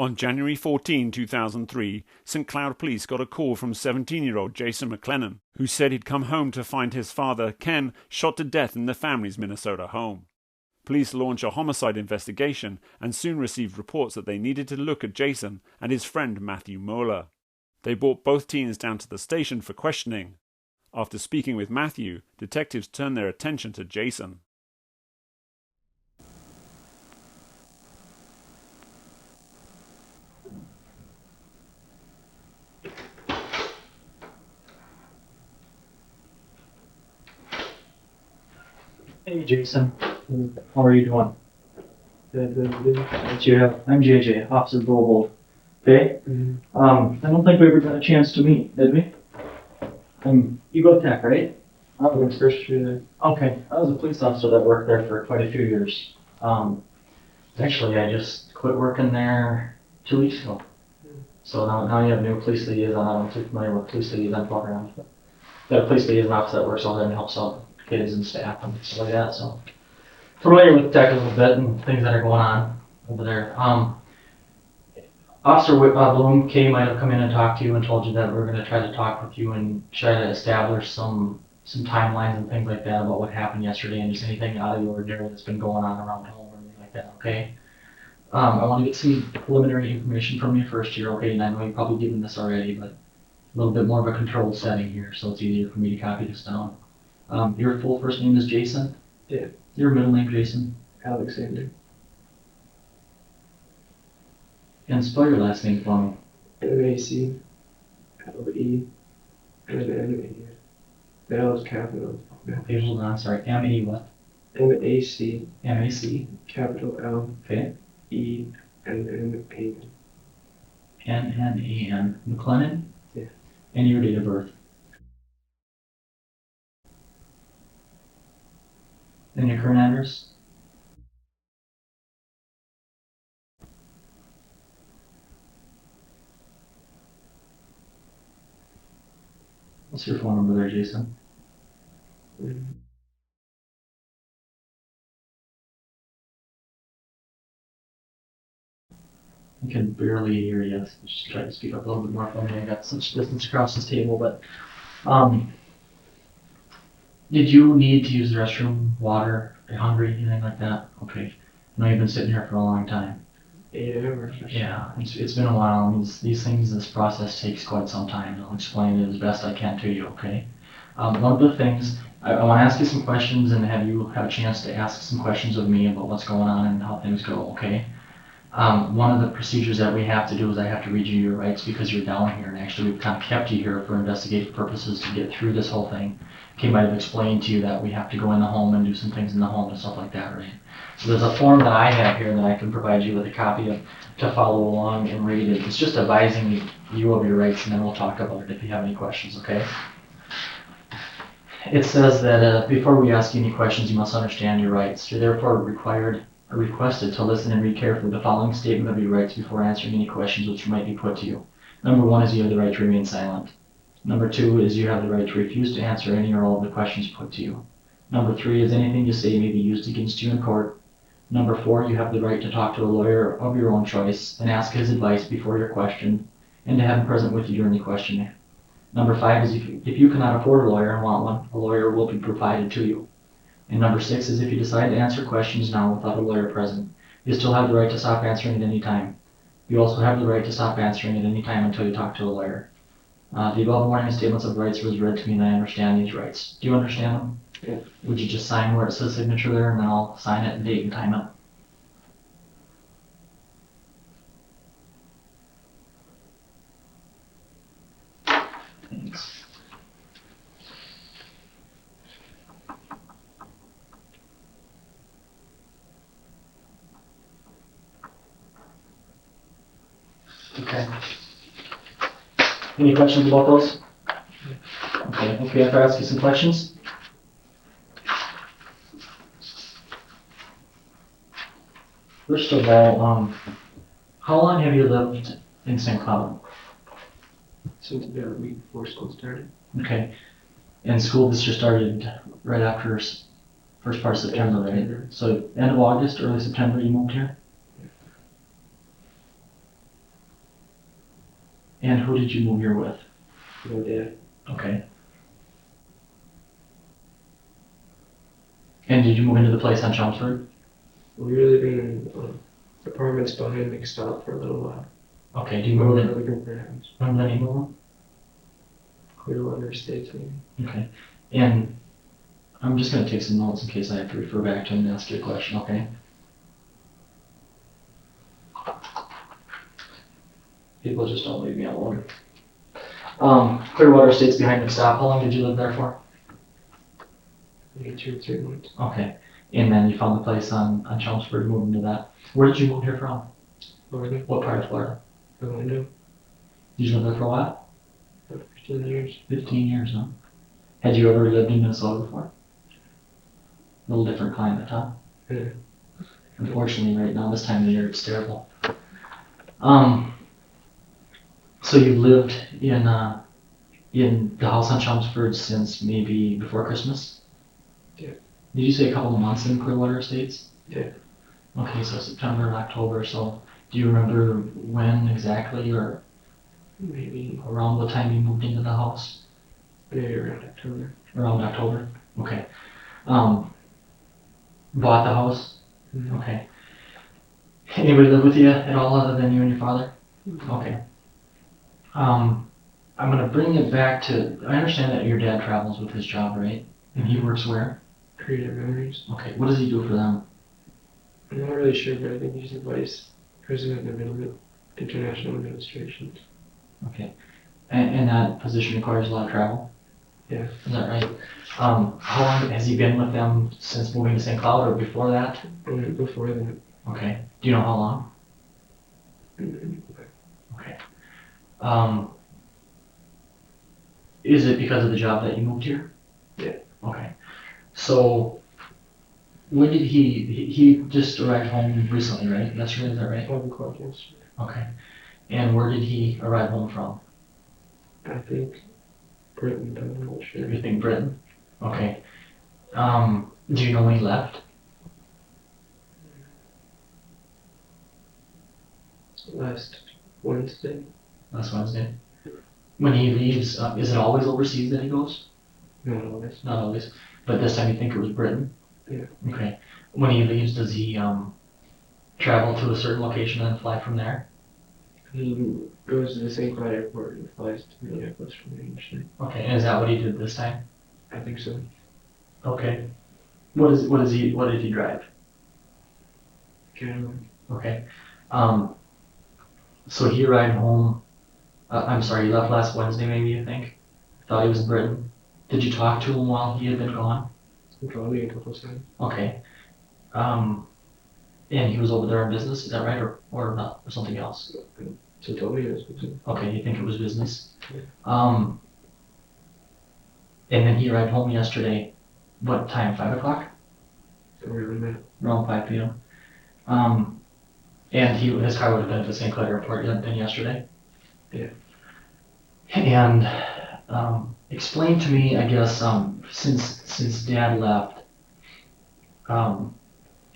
On January 14, 2003, St. Cloud police got a call from 17-year-old Jason McLennan, who said he'd come home to find his father, Ken, shot to death in the family's Minnesota home. Police launched a homicide investigation and soon received reports that they needed to look at Jason and his friend Matthew Moeller. They brought both teens down to the station for questioning. After speaking with Matthew, detectives turned their attention to Jason. Hey Jason, how are you doing? What you have? I'm JJ, Officer Bobold. Okay? I don't think we ever got a chance to meet, did we? You go to Tech, right? I was first year. Okay, I was a police officer that worked there for quite a few years. Actually, I just quit working there 2 weeks ago. So now you have a new police liaison. I don't know if you're familiar with police liaison programs, but got a police liaison officer that works over there and helps out kids and staff and stuff like that. So familiar with Tech a little bit and things that are going on over there. Officer Bloom K might have come in and talked to you and told you that we're going to try to talk with you and try to establish some timelines and things like that about what happened yesterday and just anything out of the ordinary that's been going on around home or anything like that, okay? I want to get some preliminary information from you first here, okay? And I know you've probably given this already, but a little bit more of a controlled setting here, so it's easier for me to copy this down. Your full first name is Jason? Yeah. Your middle name, Jason? Alexander. And spell your last name for me. MACLE and the L is capital. Okay, hold on, sorry. M-A what? MAC M-A-C. capital L Okay. E-N-N-A-N. N-N-A-N. McLennan? Yeah. And your date of birth. And your current address? What's your phone number there, Jason? I can barely hear you. Just try to speak up a little bit more for me. I got such distance across this table, but did you need to use the restroom, water, are you hungry, anything like that? Okay. I know you've been sitting here for a long time. 8 hours. Yeah, it's been a while. These things, this process takes quite some time. I'll explain it as best I can to you, okay? One of the things, I want to ask you some questions and have you have a chance to ask some questions of me about what's going on and how things go, okay? One of the procedures that we have to do is I have to read you your rights because you're down here, and actually we've kind of kept you here for investigative purposes to get through this whole thing. Kay might have explained to you that we have to go in the home and do some things in the home and stuff like that, right? So there's a form that I have here that I can provide you with a copy of to follow along and read it. It's just advising you of your rights, and then we'll talk about it if you have any questions, okay? It says that before we ask you any questions, you must understand your rights. You're therefore required or requested to listen and read carefully the following statement of your rights before answering any questions which might be put to you. Number 1 is you have the right to remain silent. Number 2 is you have the right to refuse to answer any or all of the questions put to you. Number 3 is anything you say may be used against you in court. Number 4, you have the right to talk to a lawyer of your own choice and ask his advice before you're questioned and to have him present with you during the questioning. Number 5 is if you cannot afford a lawyer and want one, a lawyer will be provided to you. And number 6 is if you decide to answer questions now without a lawyer present, you still have the right to stop answering at any time. You also have the right to stop answering at any time until you talk to a lawyer. The above warning statements of rights was read to me and I understand these rights. Do you understand them? Yeah. Would you just sign where it says signature there and then I'll sign it and date and time it? Thanks. Okay. Any questions about those? Okay, if I ask you some questions? First of all, how long have you lived in St. Cloud? Since about a week before school started. Okay. And school this year started right after first part of September, right? So end of August, early September you moved here? And who did you move here with? My dad. Okay. And did you move into the place on Chelmsford? We were living in apartments behind McStop for a little while. Okay, do you remember the, looking for a house? remember the name of them? Clearwater Estates, maybe. Okay. And I'm just going to take some notes in case I have to refer back to him and ask you a question, okay? People just don't leave me alone. Clearwater Estates behind McStop. How long did you live there for? Maybe 2 or 3 months. Okay. And then you found the place on Chelmsford, moved into that. Where did you move here from? Florida. What part of Florida? Orlando. Did you live there for a while? About 15 years. 15 years, huh? Had you ever lived in Minnesota before? A little different climate, huh? Yeah. Unfortunately, right now, this time of year, it's terrible. So you lived in the house on Chelmsford since maybe before Christmas? Yeah. Did you say a couple of months in Clearwater Estates? Yeah. Okay, so September and October. So do you remember when exactly, or Maybe around what time you moved into the house? around October. Around October? Okay. Bought the house? Mm-hmm. Okay. Anybody live with you at all other than you and your father? Okay. I'm gonna bring it back to, I understand that your dad travels with his job, right? And he works where? Creative Memories. Okay, what does he do for them? I'm not really sure, but I think he's the vice president of international administrations. Okay. And that position requires a lot of travel? Yeah. Is that right? How long has he been with them since moving to St. Cloud or before that? Before that. Okay. Do you know how long? Okay. Is it because of the job that you moved here? Yeah. Okay. So, when did he just arrived home recently, right? Yesterday, is that right? 12 o'clock yesterday. Okay. And where did he arrive home from? I think Britain, but I'm not sure. You think Britain? Okay. Do you know when he left? Last Wednesday. Last Wednesday. When he leaves, is it always overseas that he goes? Not always. Not always. But this time you think it was Britain? Yeah. Okay. When he leaves, does he travel to a certain location and fly from there? He goes to the St. Cloud airport and flies to Minneapolis from there usually. Okay. And is that what he did this time? I think so. Okay. What did he drive? Cadillac. Okay. So he arrived home. I'm sorry, he left last Wednesday, maybe, you think? Thought he was in Britain. Did you talk to him while he had been gone? He called me a couple times. Okay. And he was over there on business, is that right, or not, or something else? He told me it was busy. Okay, you think it was business? Yeah. And then he arrived home yesterday, what time, 5 o'clock? Around that. Around 5 p.m. And his car would have been at the St. Cloud airport then yesterday? Yeah. And explain to me, I guess, since Dad left,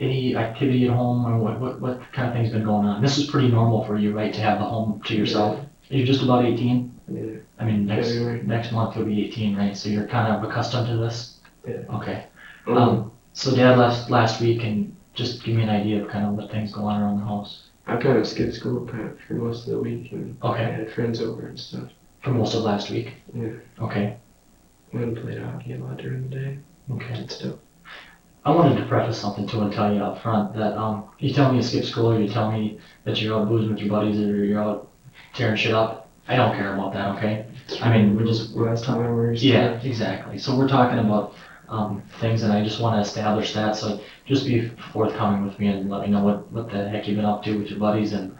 any activity at home, or what kind of thing's been going on? This is pretty normal for you, right, to have the home to yourself? You're just about 18? Yeah. I mean, February. next month you'll be 18, right? So you're kind of accustomed to this? Yeah. Okay. So Dad left last week, and just give me an idea of kind of what things go on around the house. I kind of skipped school prep for most of the week, and I Okay. had friends over and stuff. For most of last week? Yeah. Okay. Went and played hockey a lot during the day. Okay. Did stuff. I wanted to preface something too and tell you up front that you tell me you skip school, or you tell me that you're out boozing with your buddies, or you're out tearing shit up. I don't care about that, okay? I mean, we're Last time I was. yeah, exactly. So we're talking about things, and I just want to establish that. So just be forthcoming with me and let me know what the heck you've been up to with your buddies, and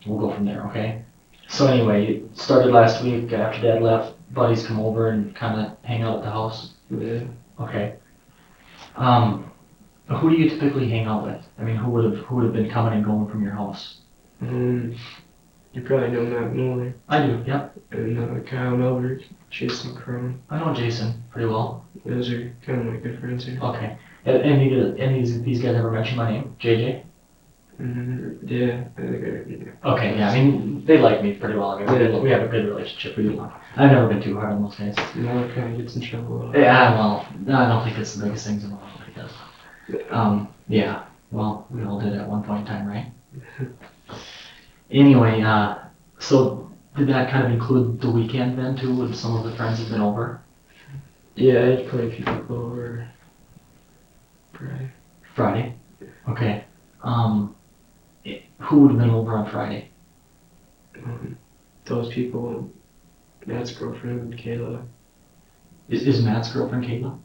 we'll go from there, okay? So anyway, it started last week after Dad left. Buddies come over and kind of hang out at the house. Yeah. Okay. Who do you typically hang out with? I mean, who would have been coming and going from your house? You probably know Matt Miller. I do. Yep. And Kyle Melberg, Jason Crone. I know Jason pretty well. Those are kind of my good friends here. Okay. Any of these guys ever mention my name? JJ? Yeah, I think I do. Okay, yeah, I mean, they like me pretty well. I mean, we have a good relationship. I've never been too hard on those guys. No, it kind of gets in trouble. Yeah, well, no, I don't think it's the biggest things in the world. Yeah, well, we all did at one point in time, right? Anyway, so did that kind of include the weekend then too, when some of the friends have been over? Yeah, I had quite a few people over Friday. Friday? Okay. Who would have been over on Friday? Those people, Matt's girlfriend, Kayla. Is Matt's girlfriend Kayla?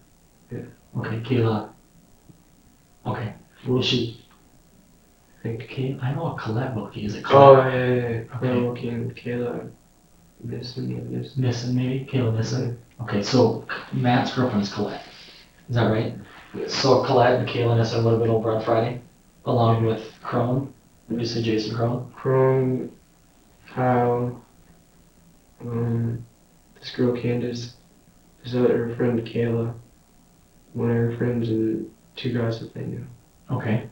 Yeah. Okay, Kayla. Okay. Is she? I think. Kayla, I know a Colette Wilkie. Is it Oh, Colette? yeah. Okay. Wilkie and Kayla Nissen. Nissen, maybe? Kayla Nissen? Okay, so Matt's girlfriend's Colette. Is that right? Yeah. So Colette and Kayla Nissen would have been over on Friday, along with Crone. Did you say Jason Crone? Crone, Kyle, this girl Candace, this other friend Kayla, one of her friends, and two guys that they knew. Okay.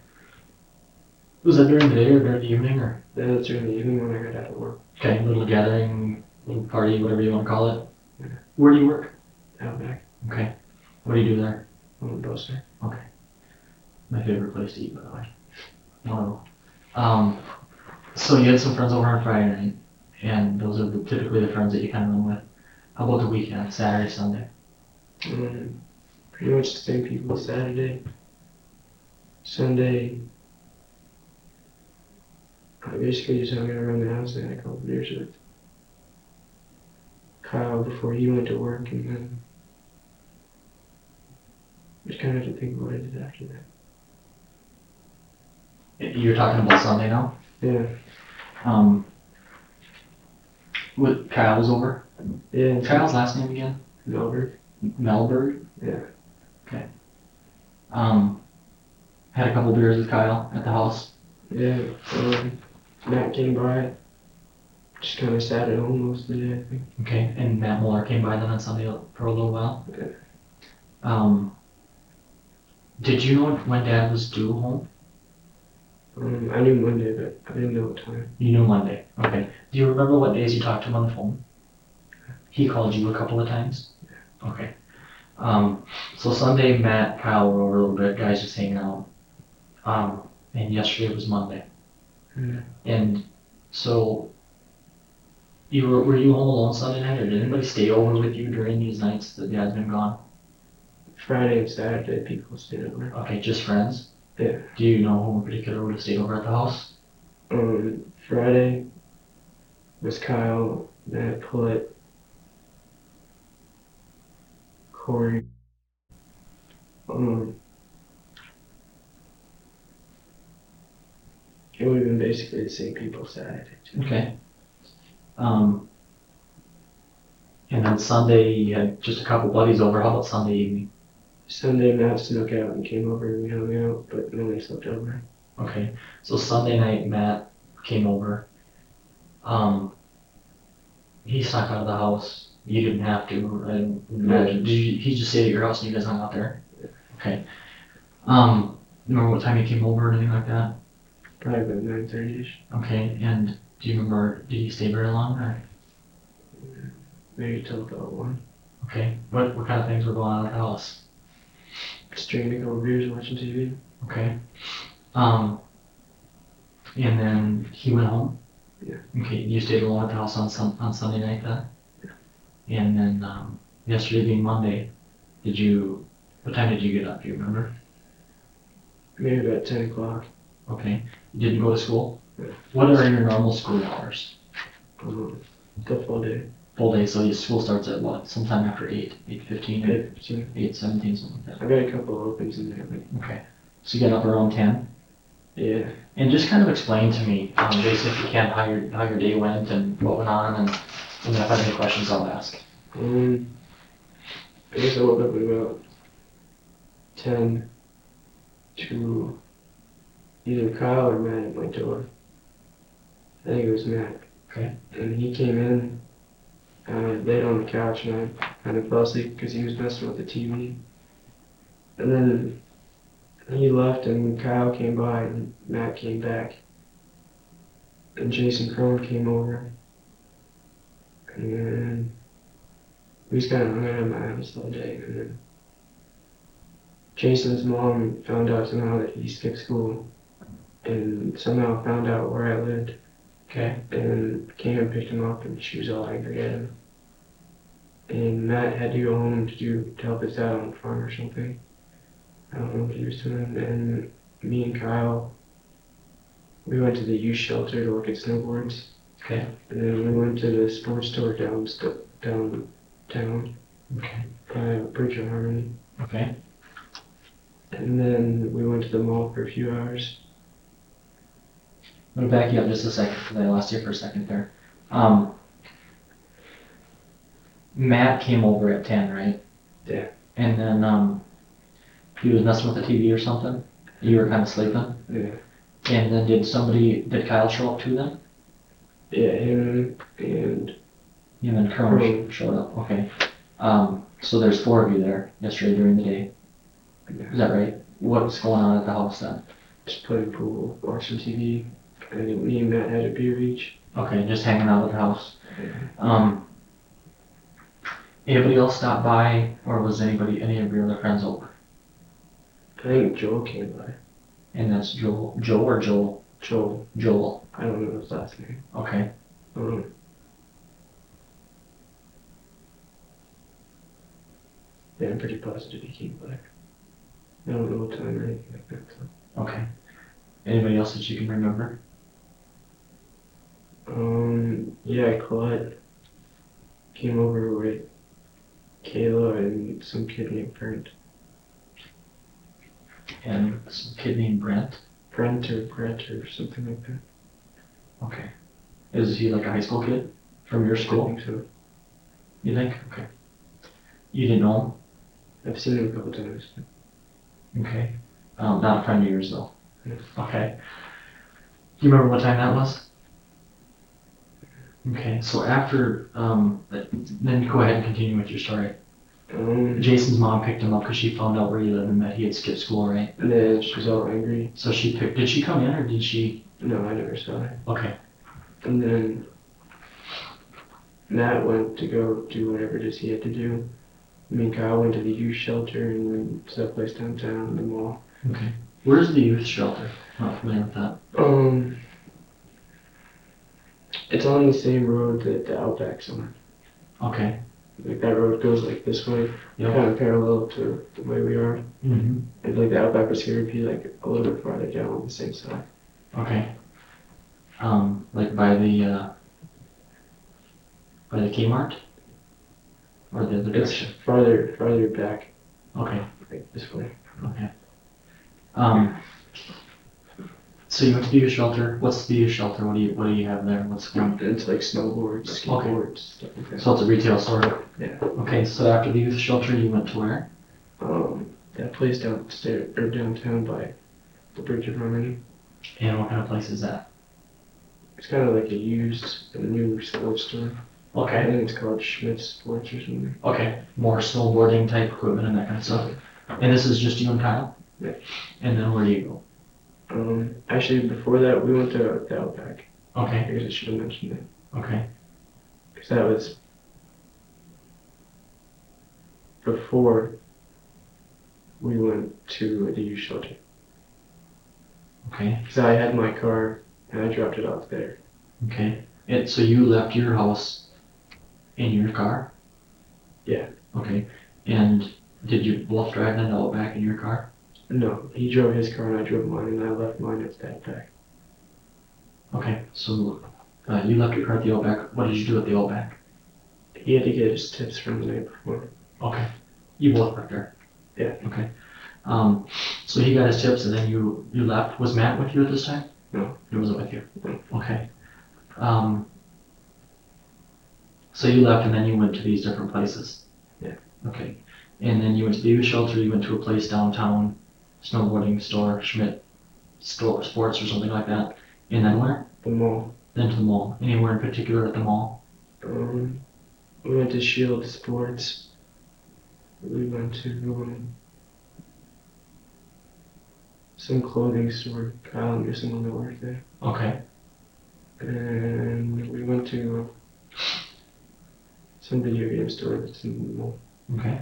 Was that during the day or during the evening or? That was during the evening when I got out of work. Okay, little gathering, little party, whatever you want to call it. Yeah. Where do you work? Out back. Okay. What do you do there? On the bus there. Okay. My favorite place to eat, by the way. Wow. So you had some friends over on Friday night, and those are typically the friends that you kind of run with. How about the weekend, Saturday, Sunday? Pretty much the same people Saturday. Sunday, I basically just hung out around the house and had a couple beers with Kyle before he went to work, and then just kind of had to think what I did after that. You're talking about Sunday now? Yeah. What, Kyle was over? Yeah. Kyle's last name again? Melberg. Melberg? Yeah. Okay. Had a couple beers with Kyle at the house. Yeah. Matt came by. Just kind of sat at home most of the day, I think. Okay, and Matt Muller came by then on Sunday for a little while. Yeah. Did you know when Dad was due home? I knew Monday, but I didn't know what time. You knew Monday. Okay. Do you remember what days you talked to him on the phone? He called you a couple of times? Yeah. Okay. So Sunday, Matt, Kyle were over a little bit, guys just hanging out. And yesterday was Monday. Yeah. And so, were you home alone Sunday night, or did anybody stay over with you during these nights that Dad's been gone? Friday and Saturday, people stayed over. Okay, just friends? Yeah. Do you know who in particular would have stayed over at the house? Friday was Kyle, Matt, Colette, Corey. It would have been basically the same people Saturday too. Okay. And then Sunday, you had just a couple buddies over. How about Sunday evening? Sunday, Matt snuck out and came over and we hung out, but nobody slept over. Okay. So Sunday night, Matt came over. He snuck out of the house. You didn't have to, I imagine. He just stayed at your house and you guys hung out there? Okay. Remember what time he came over or anything like that? Probably about 9:30ish. Okay, and do you remember, did he stay very long or? Maybe till about 1. Okay, what kind of things were going on at the house? Just drinking a couple beers and watching TV. Okay. And then he went home? Yeah. Okay, you stayed alone at the house on Sunday night then? Yeah. And then yesterday being Monday, what time did you get up, do you remember? Maybe about 10 o'clock. Okay, you didn't go to school? Yeah. What are your normal school hours? The full day. Full day, so your school starts at what? Sometime after 8, 8:15? 8:15. 8:17, something like that. I got a couple of opens in there, but. Okay, so you get up around 10? Yeah. And just kind of explain to me, Jason, if you can, how your day went and what went on, and if I have any questions, I'll ask. I guess I woke up at about 10 to either Kyle or Matt at my door. I think it was Matt. Okay. And he came in, laid on the couch, and I kind of fell asleep because he was messing with the TV. And then He left and Kyle came by and Matt came back. And Jason Crone came over. And then we just kind of hung out at my house all day. And then Jason's mom found out somehow that he skipped school. And somehow found out where I lived. Okay. And came and picked him up and she was all angry at him. And Matt had to go home to help his dad on the farm or something. I don't know what he was doing. And me and Kyle, we went to the youth shelter to look at snowboards. Okay. And then we went to the sports store downtown Okay. by Bridge of Harmony. Okay. And then we went to the mall for a few hours. I'm gonna back you up just a second because I lost you for a second there. Matt came over at 10, right? Yeah. And then he was messing with the TV or something. You were kind of sleeping. Yeah. And then did Kyle show up too then? Yeah, him and You and Crone showed up. Okay. So there's 4 of you there yesterday during the day. Is that right? What's going on at the house then? just playing pool, watching TV. I think me and Matt had a beer each. Okay, just hanging out at the house. Yeah. Anybody else stop by, or was any of your other friends over? I think Joel came by. And that's Joe or Joel? Joel. Joel. I don't know his last name. Okay. Yeah, I'm pretty positive he came by. I don't know what time or anything like that. So. Okay. Anybody else that you can remember? Yeah, Colette came over with Kayla and some kid named Brent. And some kid named Brent? Brent or Brett or something like that. Okay. Is he like a high school kid from your school? I think so. You think? Okay. You didn't know I've seen him a couple times. him? Okay. Not a friend of yours though? No. Okay. Do you remember what time that was? Okay, so after, then go ahead and continue with your story. Jason's mom picked him up because she found out where you lived and that he had skipped school, right? And then she was all angry. So did she come in or did she? No, I never saw her. Okay. And then Matt went to go do whatever it is he had to do. Me and Kyle went to the youth shelter and then someplace downtown, the mall. Okay. Where's the youth shelter? Not familiar with that. It's on the same road that the Outback's on. Okay. Like that road goes like this way, Yep. kind of parallel to the way we are. Mm-hmm. And like the Outback was here, it'd be like a little bit farther down on the same side. Okay. Like by the Kmart? Or the other It's direction? farther back, Okay. like this way. Okay. So you went to the youth shelter. What's the youth shelter? What do you have there? What's going? It's like snowboards, skateboards, stuff like that. So it's a retail store. Yeah. Okay. So after the youth shelter, you went to where? That place downstairs or downtown by the Bridge of Harmony. And what kind of place is that? It's kind of like a new sports store. I Okay. think it's called Schmidt's Sports or something. Okay. More snowboarding type equipment and that kind of stuff. And this is just you and Kyle? Yeah. And then where do you go? Actually, before that, we went to the Outback. I Okay. guess I should have mentioned it. Okay. Because that was before we went to the youth shelter. Okay. Because I had my car and I dropped it off there. Okay. And so you left your house in your car? Yeah. Okay. And did you both drive then out back in your car? No, he drove his car and I drove mine, and I left mine at the Outback. Okay. So you left your car at the Outback. What did you do at the Outback? He had to get his tips from the night before. Okay. You both worked there? Yeah. Okay. So he got his tips and then you left. Was Matt with you at this time? No. He wasn't with you? No. Okay. So you left and then you went to these different places? Yeah. Okay. And then you went to the youth shelter, you went to a place downtown, snowboarding store, Schmidt Sports or something like that. And then where? The mall. Then to the mall. Anywhere in particular at the mall? We went to Shield Sports. We went to some clothing store. Kyle and someone that worked there. Okay. And we went to some video game store that's in the mall. Okay.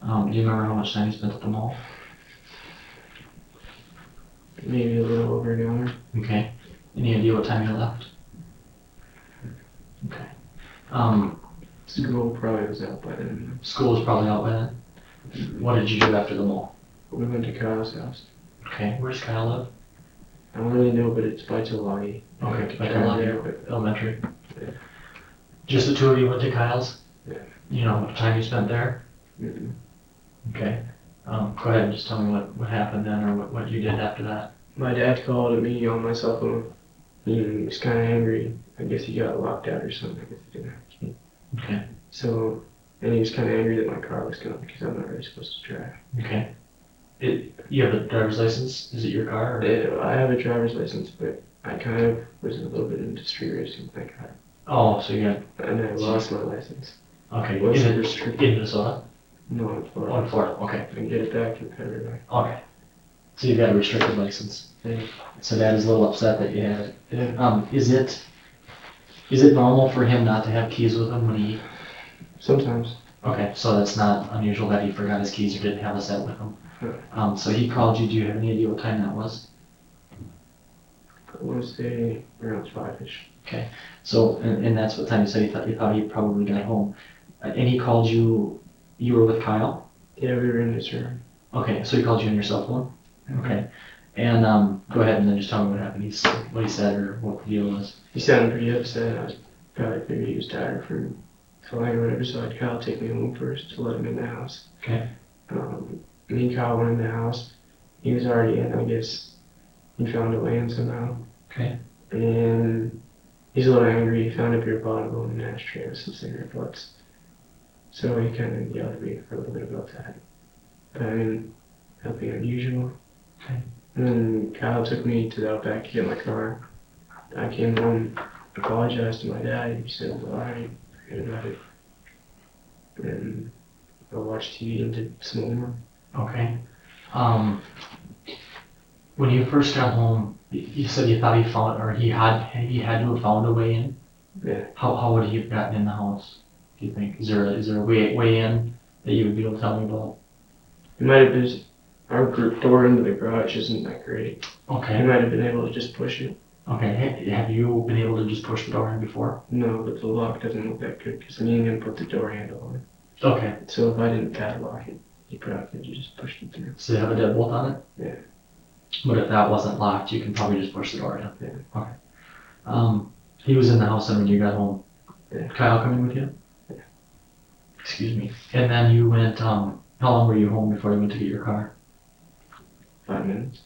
Do you remember how much time you spent at the mall? Maybe a little over an hour. Okay. Any idea what time you left? Okay. School probably was out by then. School was probably out by then. What did you do after the mall? We went to Kyle's house. Okay. Where's Kyle live? I don't really know, but it's by Tulagi. Okay, by Yeah, Tulagi Elementary. Yeah. Just the two of you went to Kyle's? Yeah. You know how much time you spent there? Mm-hmm. Okay. Go ahead and just tell me what happened then, or what you did after that. My dad called me on my cell phone. He was kind of angry. I guess he got locked out or something. I guess he didn't have a key. Okay. So, and he was kind of angry that my car was gone because I'm not really supposed to drive. Okay. You have a driver's license? Is it your car? Or? I have a driver's license, but I kind of was a little bit into street racing with my car. Oh, so you got... And I lost my license. Okay. Was it In restricted? Minnesota? No, in Florida. Oh, in Florida. Okay. I can get it back in February. Okay. So you've got a restricted license. Yeah. So Dad is a little upset that you had it. Yeah. Is it normal for him not to have keys with him when he... Sometimes. Okay, so that's not unusual that he forgot his keys or didn't have a set with him. So he called you. Do you have any idea what time that was? I want to say around 5-ish. Okay. So, and that's what time you said you thought he probably got home. And he called you, you were with Kyle? Yeah, we were in his room. Okay, so he called you on your cell phone? Okay. And go ahead and then just tell me what happened. What he said or what the deal was. He sounded pretty upset. I was probably figured he was tired from flying or whatever, so I had Kyle take me home first to let him in the house. Okay. Me and Kyle went in the house. He was already in, I guess. He found a way in somehow. Okay. And he's a little angry. He found a beer bottle in an ashtray with some cigarette butts. So he kind of yelled at me for a little bit about that. But I mean, nothing unusual. Okay. And then Kyle took me to the Outback to get my car. I came home, apologized to my dad. He said, well, alright, forget about it. And I watched TV and did some homework. Okay. When you first got home, you said you thought he found, or he had to have found a way in? Yeah. How would he have gotten in the house, do you think? Is there a way in that you would be able to tell me about? It might have been, our door into the garage isn't that great. He Okay. might have been able to just push it. Okay. Have you been able to just push the door in before? No, but the lock doesn't look that good because me and him put the door handle on it. Okay. So if I didn't padlock it, he probably could have just pushed it through. So you have a deadbolt on it? Yeah. But if that wasn't locked, you can probably just push the door in. Yeah. Okay. He was in the house then when you got home. Yeah. Kyle coming with you? Yeah. Excuse me. And then you went, how long were you home before you went to get your car? 5 minutes.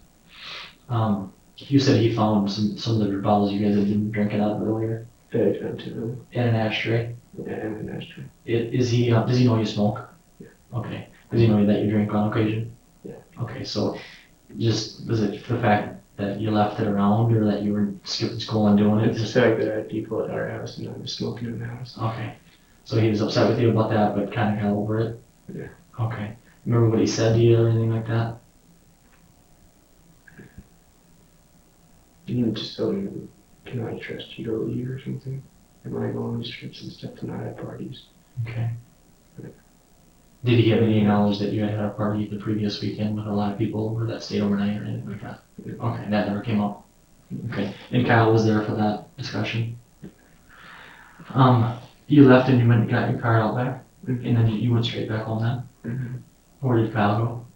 You said he found some of the bottles you guys had been drinking out of earlier Yeah, he found 2 of them. in an ashtray. Yeah, and an ashtray. Does he know you smoke? Yeah. Okay. Does he know that you drink on occasion? Yeah. Okay, so just, was it the fact that you left it around or that you were skipping school and doing it? It's the fact that I had people at our house and I was smoking in the house. Okay. So he was upset with you about that, but kind of got over it? Yeah. Okay. Remember what he said to you or anything like that? You just told him, can I trust you to leave or something? Am I going on these trips and stuff to not at parties? Okay. Did he have any knowledge that you had had a party the previous weekend with a lot of people over that stayed overnight or anything like that? Okay, that never came up. Okay. And Kyle was there for that discussion? You left and you went and got your car out back? Mm-hmm. And then you went straight back home then? Mm-hmm. Where did Kyle go?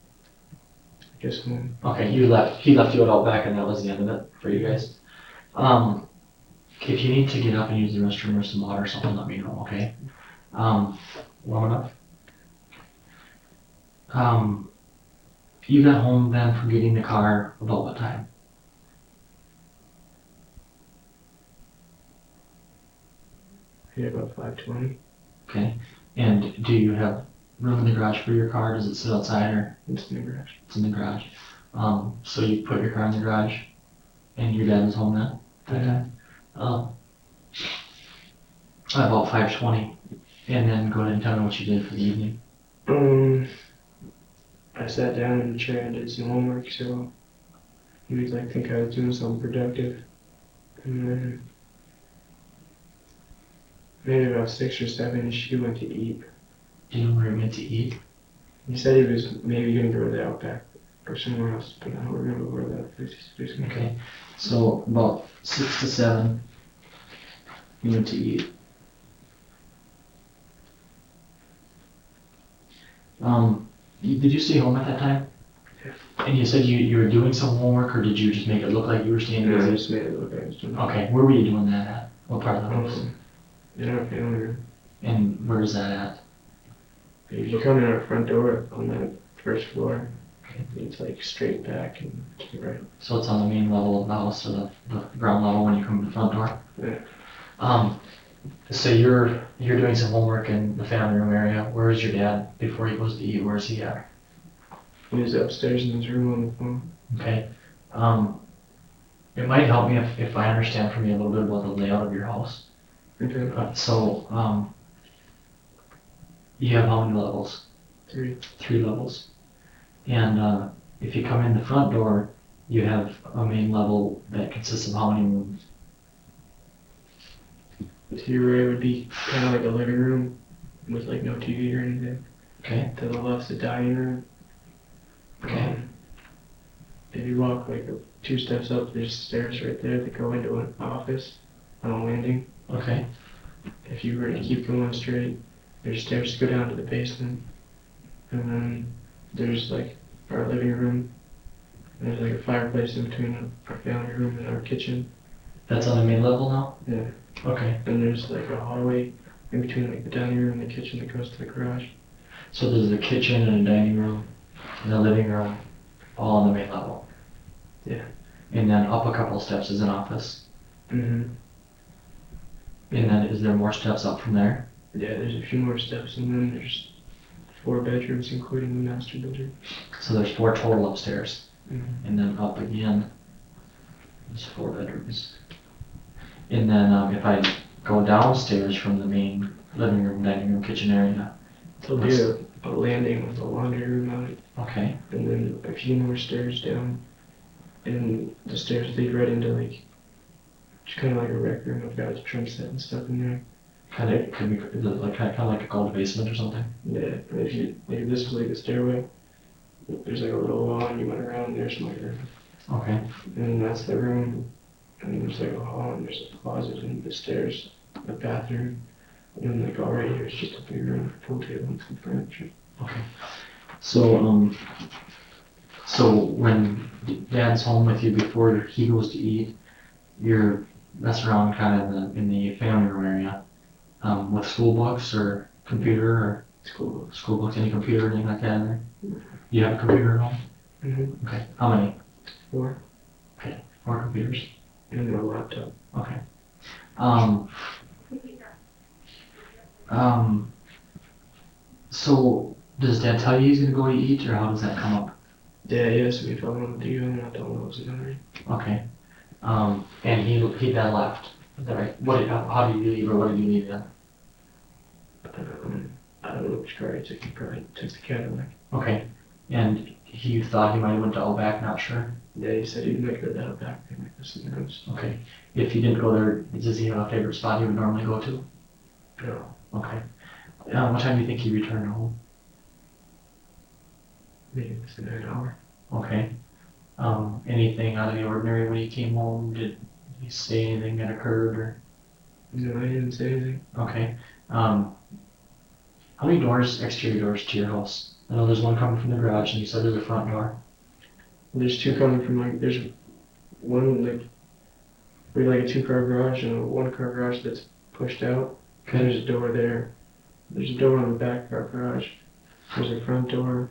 I guess home. Okay, he left you at Outback and that was the end of it for you guys. Okay, if you need to get up and use the restroom or some water or something, let me know, okay? Warm enough? You got home then from getting the car about what time? Yeah, about 5:20. Okay, and do you have room in the garage for your car? Does it sit outside or It's in the garage. it's in the garage? So you put your car in the garage and your dad was home then? That time? About 5:20, and then go ahead and tell me what you did for the evening. I sat down in the chair and did some homework, so He would like think I was doing something productive. And then maybe about 6 or 7, she went to eat. Do you know where he went to eat? He said he was maybe gonna go to the Outback or somewhere else, but I don't remember where that place is. Okay. So about 6 to 7, he went to eat. Did you stay home at that time? Yeah. And you said you were doing some homework, or did you just make it look like you were staying Yeah, I busy? just made it look like I was doing it. Okay, where were you doing that at? What part of the house? In our family room. And where is that at? If you come in our front door on that first floor, Okay. it's like straight back and to the right. So it's on the main level of the house, or the ground level when you come to the front door? Yeah. So you're doing some homework in the family room area. Where is your dad before he goes to eat? Where is he at? He was upstairs in his room on the phone. Okay. It might help me if I understand from you a little bit about the layout of your house. Okay. So, you have how many levels? 3. 3 levels. And if you come in the front door, you have a main level that consists of how many rooms? To your right would be kind of like a living room with like no TV or anything. Okay. To the left's the dining room. Okay. If you walk like 2 steps up, there's stairs right there that go into an office on a landing. Okay. If you were to keep going straight, there's stairs to go down to the basement. And then there's like our living room. There's like a fireplace in between our family room and our kitchen. That's on the main level now? Yeah. Okay. And there's like a hallway in between like the dining room and the kitchen that goes to the garage. So there's a kitchen and a dining room and a living room all on the main level? Yeah. And then up a couple steps is an office? Mm-hmm. And then is there more steps up from there? Yeah, there's a few more steps and then there's 4 bedrooms including the master bedroom. So there's 4 total upstairs. Mm-hmm. And then up again, there's 4 bedrooms. And then if I go downstairs from the main living room, dining room, kitchen area. There'll be a landing with a laundry room on it. Okay. And then a few more stairs down. And the stairs lead right into like, just kind of like a rec room. I've got a drum set and stuff in there. Kind of, could be, is it like, kind of like called a basement or something? Yeah, and if this was like the stairway, there's like a little wall and you went around and there's my room. Okay. And that's the room. And there's like a hall and there's a closet and the stairs, a bathroom. And like all right here is just a big room, pool table and some furniture. Okay. So, so when Dad's home with you before he goes to eat, you're messing around kind of in the family room area, with school books or computer or school books, any computer or anything like that in there? Do you have a computer at home? Mm-hmm. Okay. How many? 4. Okay. 4 computers. And a laptop. Okay. So does Dad tell you he's gonna go to eat, or how does that come up? Yeah, he asked me if I wanted to go and I told him I wasn't hungry. Okay. And he then left. Is that right? How did you leave, or what did you leave then? I don't know which car he took. He probably took the Cadillac. Okay. And he thought he might have went to Outback, not sure? Yeah, he said he might go to Outback and make us something else. Okay. If he didn't go there, does he have a favorite spot he would normally go to? No. Okay. What time do you think he returned home? Maybe it's an hour. Okay. Anything out of the ordinary when he came home? Did he say anything that occurred, or? No, I didn't say anything. Okay. How many doors, exterior doors to your house? I know there's one coming from the garage, and you said there's a front door. There's 2 coming from like, there's one like, we have like a 2-car garage and a 1-car garage that's pushed out. Okay. There's a door there. There's a door on the back of our garage. There's a front door.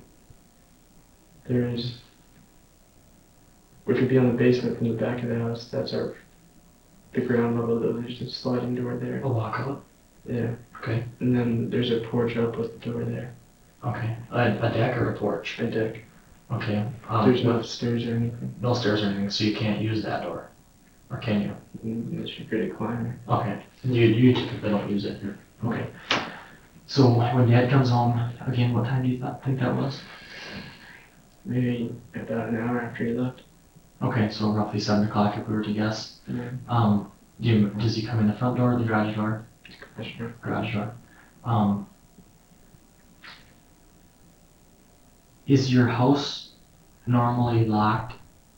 We could be on the basement from the back of the house. That's the ground level though. There's a sliding door there. A walkout? Yeah. Okay. And then there's a porch up with the door there. Okay. A deck or a porch? A deck. Okay. There's no stairs or anything. No stairs or anything, so you can't use that door? Or can you? Unless you're good at climbing. Okay. You typically don't use it here. Okay. So when Dad comes home, again, what time do you think that was? Maybe about an hour after he left. Okay, so roughly 7 o'clock if we were to guess. Yeah. Does he come in the front door or the garage door? Sure. Garage door. Is your house normally locked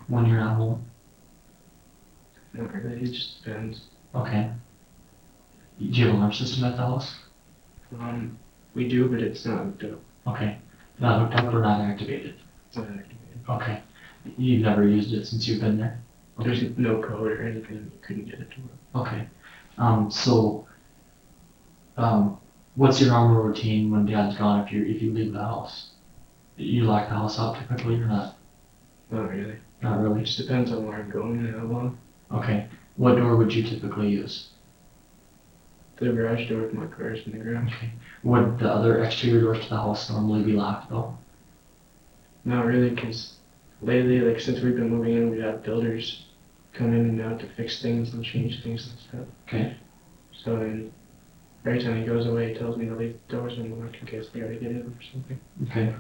when you're not home? Not really, it just depends. Okay. Do you have an alarm system at the house? We do, but it's not hooked up. Okay. Not hooked up or not activated? It's not activated. Okay. You've never used it since you've been there? There's no code or anything, you couldn't get it to work. Okay. What's your normal routine when Dad's gone if you leave the house? You lock the house up typically or not? Not really. Not It really? just depends on where I'm going and how long. Okay. What door would you typically use? The garage door with my car's in the garage. Okay. Would the other exterior doors to the house normally be locked though? Not really, because lately, like since we've been moving in, we've had builders come in and out to fix things and change things and stuff. Okay. So then, every time he goes away, he tells me to leave the doors unlocked in case they gotta get in or something. Okay.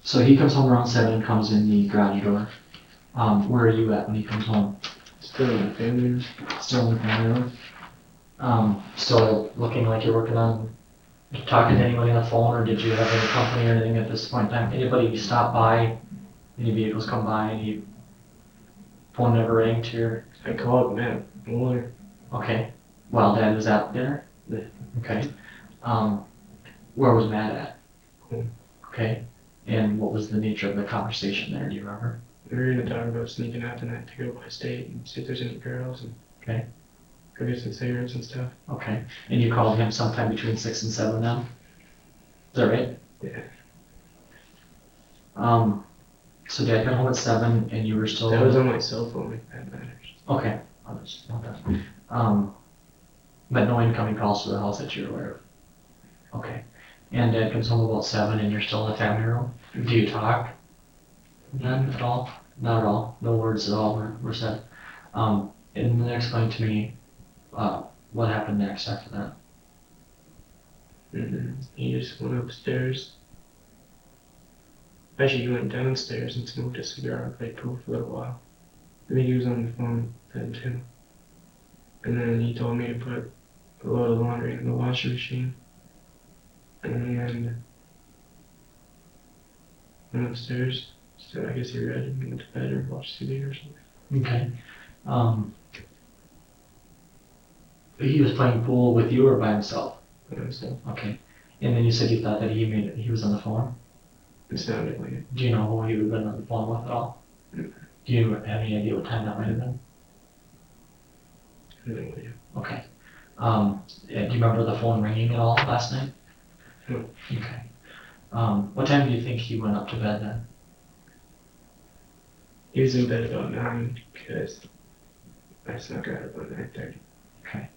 So he comes home around 7 and comes in the garage door. Where are you at when he comes home? Still in the family room. Still in the family room? Still looking like you're working on talking to anybody on the phone, or did you have any company or anything at this point in time? Anybody stop by? Any vehicles come by? Any phone never rang to your? I called Matt Mueller. Okay. While Dad was at dinner? Yeah. Okay. Where was Matt at? Home. Okay. And what was the nature of the conversation there? Do you remember? We were gonna talk about sneaking out tonight to go by state and see if there's any girls and Okay. go get some cigarettes and stuff. Okay. And you called him sometime between 6 and 7 then? Is that right? Yeah. So Dad got home at 7 and you were still. That was on my cell phone, if that matters. Okay. Okay. But no incoming calls to the house that you're aware of? Okay. And Dad comes home about 7 and you're still in the family room? Do you talk then at all? Not at all? No words at all were said? And then explain to me what happened next after that. And then he just went upstairs. Actually, he went downstairs and smoked a cigar and played pool for a little while. I think he was on the phone then too. And then he told me to put a load of laundry in the washing machine. And went upstairs. So I guess he read and went to bed or watched TV or something. Okay. He was playing pool with you or by himself? By himself. Okay. And then you said you thought that he was on the phone? It sounded like it. Do you know who he would have been on the phone with at all? No. Do you have any idea what time that might have been? No idea. Okay. Do you remember the phone ringing at all last night? No. Okay. What time do you think he went up to bed then? He was in bed about 9 because I snuck out about 9:30. Okay.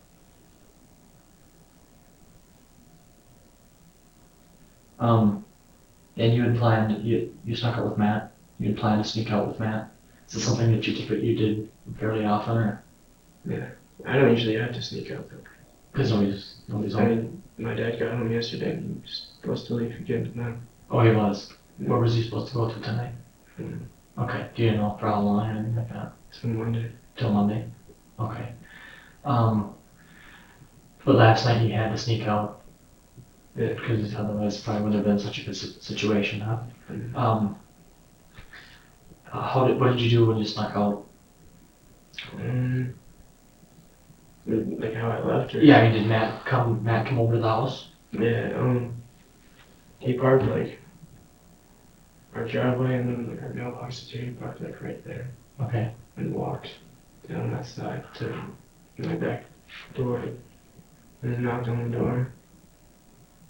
And you had planned, you snuck out with Matt? You had planned to sneak out with Matt? Is this something that you did fairly often, or? Yeah. I don't usually have to sneak out though. Because nobody's I home? mean, my dad got home yesterday and he was supposed to leave again tonight. Oh, he was? Where was he supposed to go to tonight? Mm. Okay, do you know for how long or anything like that? So Monday. Till Monday? Okay. But last night he had to sneak out. Yeah. Because otherwise it probably wouldn't have been such a good situation, huh? Mm. What did you do when you snuck out? Like how I left her. Yeah, I mean, did Matt come over to the house? Yeah, he parked like our driveway and then like our mailbox is here, he parked like right there Okay. and walked down that side to my back door and then knocked on the door.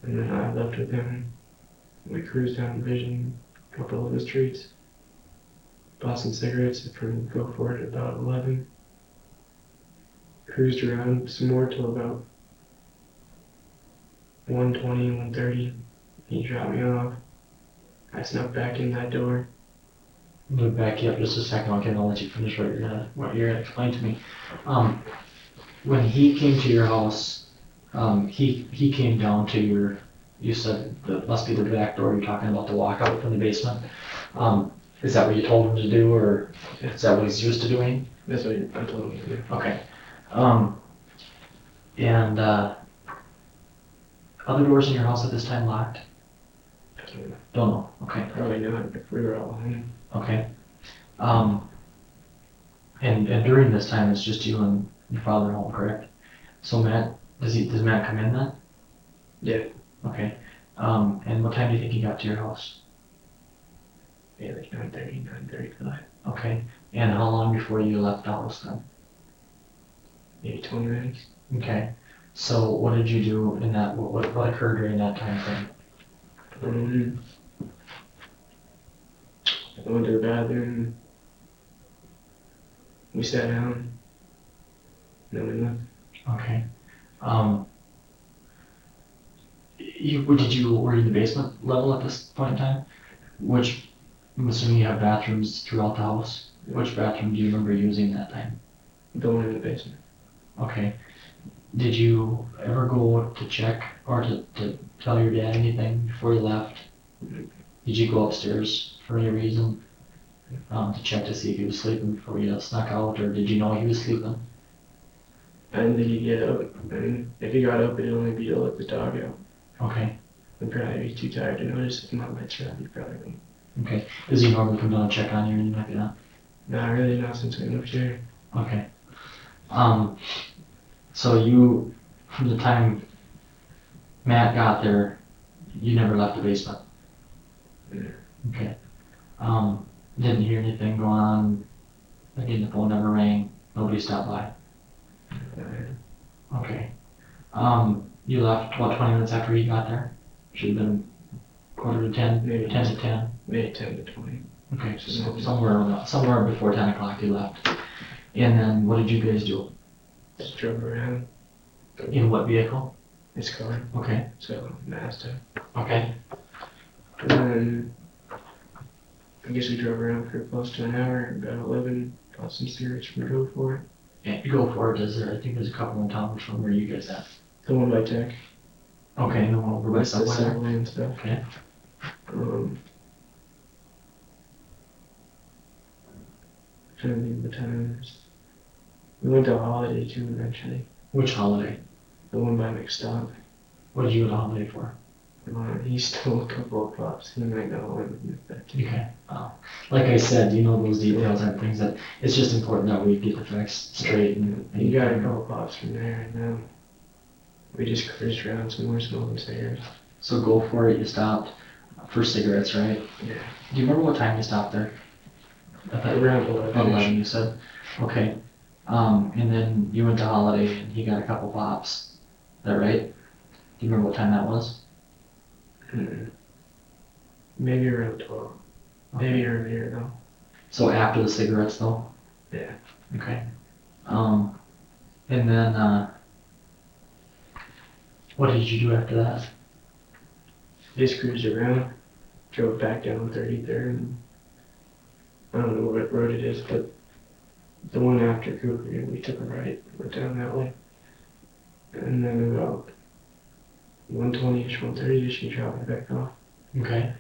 And then I left with him. We cruised down Vision, a couple of the streets, bought some cigarettes from Go For It at about 11. Cruised around some more till about 1:20, 1:30. He dropped me off. I snuck back in that door. I'm gonna back you up just a second, okay, and I'll let you finish what you're gonna explain to me. when he came to your house, he came down to your, you said that must be the back door, you're talking about the walkout from the basement. Is that what you told him to do, or is that what he's used to doing? That's what I told him to do. Okay. And other doors in your house at this time locked? I don't know. Don't know. Okay. Probably not if we were all home. Okay. And during this time, it's just you and your father home, correct? So Matt, does Matt come in then? Yeah. Okay. And what time do you think he got to your house? Yeah, like 9:30, 9:35. Okay. And how long before you left the house then? Maybe 20 minutes. Okay. So what did you do in that, what occurred during that time frame? I went to the bathroom. We sat down. Then we left. Okay. Were you in the basement level at this point in time? I'm assuming you have bathrooms throughout the house. Which bathroom do you remember using that time? The one in the basement. Okay. Did you ever go to check or to tell your dad anything before you left? Did you go upstairs for any reason? To check to see if he was sleeping before you snuck out, or did you know he was sleeping? I didn't think he'd get up. And if he got up, it'd only be to let the dog out. Okay. I'd probably be too tired to notice if my lights were on. He'd probably wouldn't. Okay. Does he normally come down and check on you or anything like that? Not really, not since we moved here. Okay. So you, from the time Matt got there, you never left the basement? Yeah. Okay. Didn't hear anything go on? Again, the phone never rang? Nobody stopped by? Okay. You left, what, 20 minutes after he got there? Should've been 9:45, Maybe 10 to 10? Maybe 10 to 20. Okay, so somewhere before 10 o'clock you left. And then what did you guys do? Just drove around. In what vehicle? His car. Okay. So, Mazda. Okay. And then, I guess we drove around for close to an hour. About 11, bought some cigarettes from Go For It. Yeah, go for it. I think there's a couple in town from where you guys at. The one by Tech. Okay, the one over by That's the Subway. Subway and stuff. Okay. Trying to think of the times. We went to a holiday too eventually. Which holiday? The one by McStop. What did you go to holiday for? He stole a couple of pops. He might know when that too. Okay. Like I said, you know, those details aren't things that, it's just important that we get the facts straight and. He got a couple pops from there, and then we just cruised around some more smoking cigarettes. So Go For It, you stopped for cigarettes, right? Yeah. Do you remember what time you stopped there? Around 11. 11, you said? Okay. And then you went to holiday and he got a couple pops. Is that right? Do you remember what time that was? Maybe around 12. Okay. Maybe earlier though. So after the cigarettes though? Yeah. Okay. And then, what did you do after that? Just cruised around. Drove back down 33rd. And I don't know what road it is, but the one after Cooper, we took a right, went down that way. And then about 120-ish, 130-ish, he dropped me back off. Okay.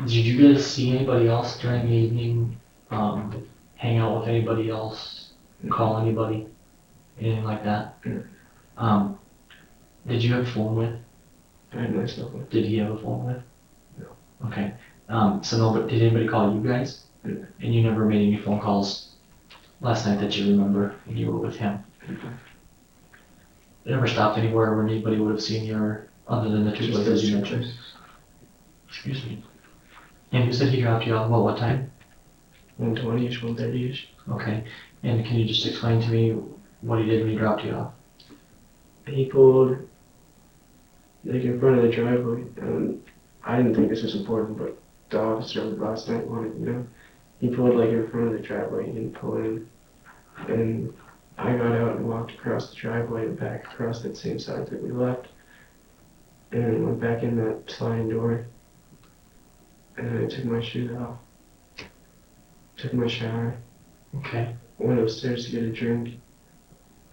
Did you guys see anybody else during the evening? Hang out with anybody else? Call anybody? Anything like that? Did you have a phone with? I had my cell phone. Did he have a phone with? No. Okay. So nobody, did anybody call you guys? No. And you never made any phone calls last night that you remember when you were with him? You never stopped anywhere where anybody would have seen you, or other than the two places you mentioned? Excuse me. And you said he dropped you off about what time? 120-ish, 130-ish. Okay. And can you just explain to me what he did when he dropped you off? He pulled like in front of the driveway. I didn't think this was important, but the officer last night wanted to know. He pulled like in front of the driveway. He didn't pull in. And I got out and walked across the driveway and back across that same side that we left. And went back in that sliding door. And I took my shoes off. Took my shower. Okay. Went upstairs to get a drink.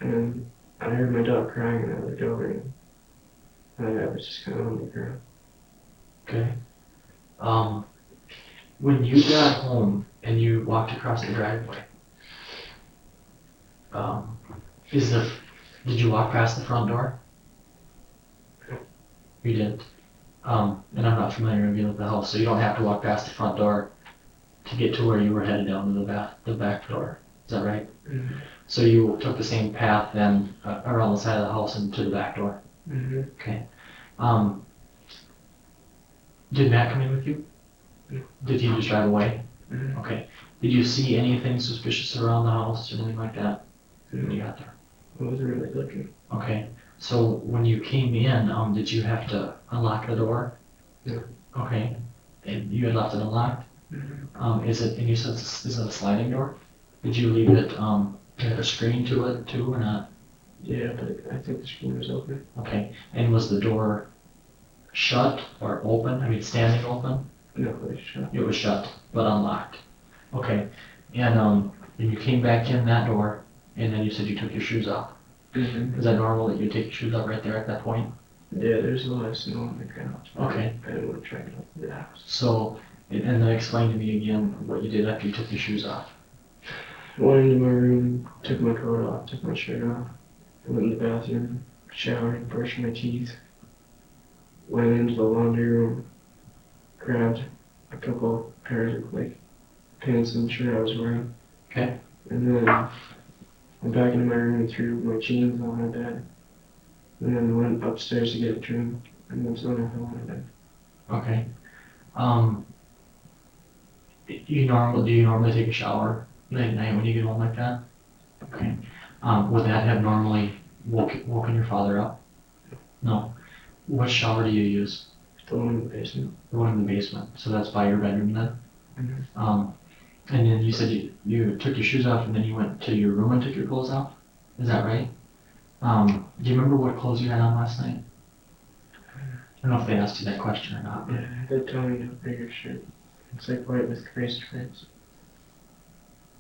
and I heard my dog crying, and I looked over, and my dad was just kind of on the ground. Okay. When you got home and you walked across the driveway, um, did you walk past the front door? You didn't. And I'm not familiar again with the house, so you don't have to walk past the front door to get to where you were headed down to the back door. Is that right? Mm-hmm. So you took the same path then around the side of the house and to the back door. Mm-hmm. Okay. Did Matt come in with you? No. Did he just drive away? Mm-hmm. Okay. Did you see anything suspicious around the house or anything like that when you got there? I wasn't really looking. Okay. So when you came in, did you have to unlock the door? No. Okay. And you had left it unlocked? Mm-hmm. And you said, is it a sliding door? Did you leave it, had a screen to it too or not? Yeah, but I think the screen was open. Okay. And was the door shut or open? I mean, standing open? No, it was shut. It was shut, but unlocked. Okay. And you came back in that door, and then you said you took your shoes off. Mm-hmm. Is that normal that you take your shoes off right there at that point? Yeah, there's a lot of snow on the ground. Okay. I didn't want to try to go to the house. So, and then explain to me again what you did after you took your shoes off. I went into my room, took my coat off, took my shirt off, went in the bathroom, showered, brushed my teeth, went into the laundry room, grabbed a couple pairs of like pants and shirt I was wearing. Okay. And then went back into my room and threw my jeans on my bed. And then went upstairs to get a drink, and then someone fell on my bed. Okay. Do you normally take a shower late at night when you get home like that? Okay. Would that have normally woken your father up? No. What shower do you use? The one in the basement. The one in the basement. So that's by your bedroom then? Mm-hmm. And then you said you took your shoes off and then you went to your room and took your clothes off? Is that right? Do you remember what clothes you had on last night? I don't know if they asked you that question or not. Yeah, I had Tommy Hilfiger shirt. It's like white with gray stripes.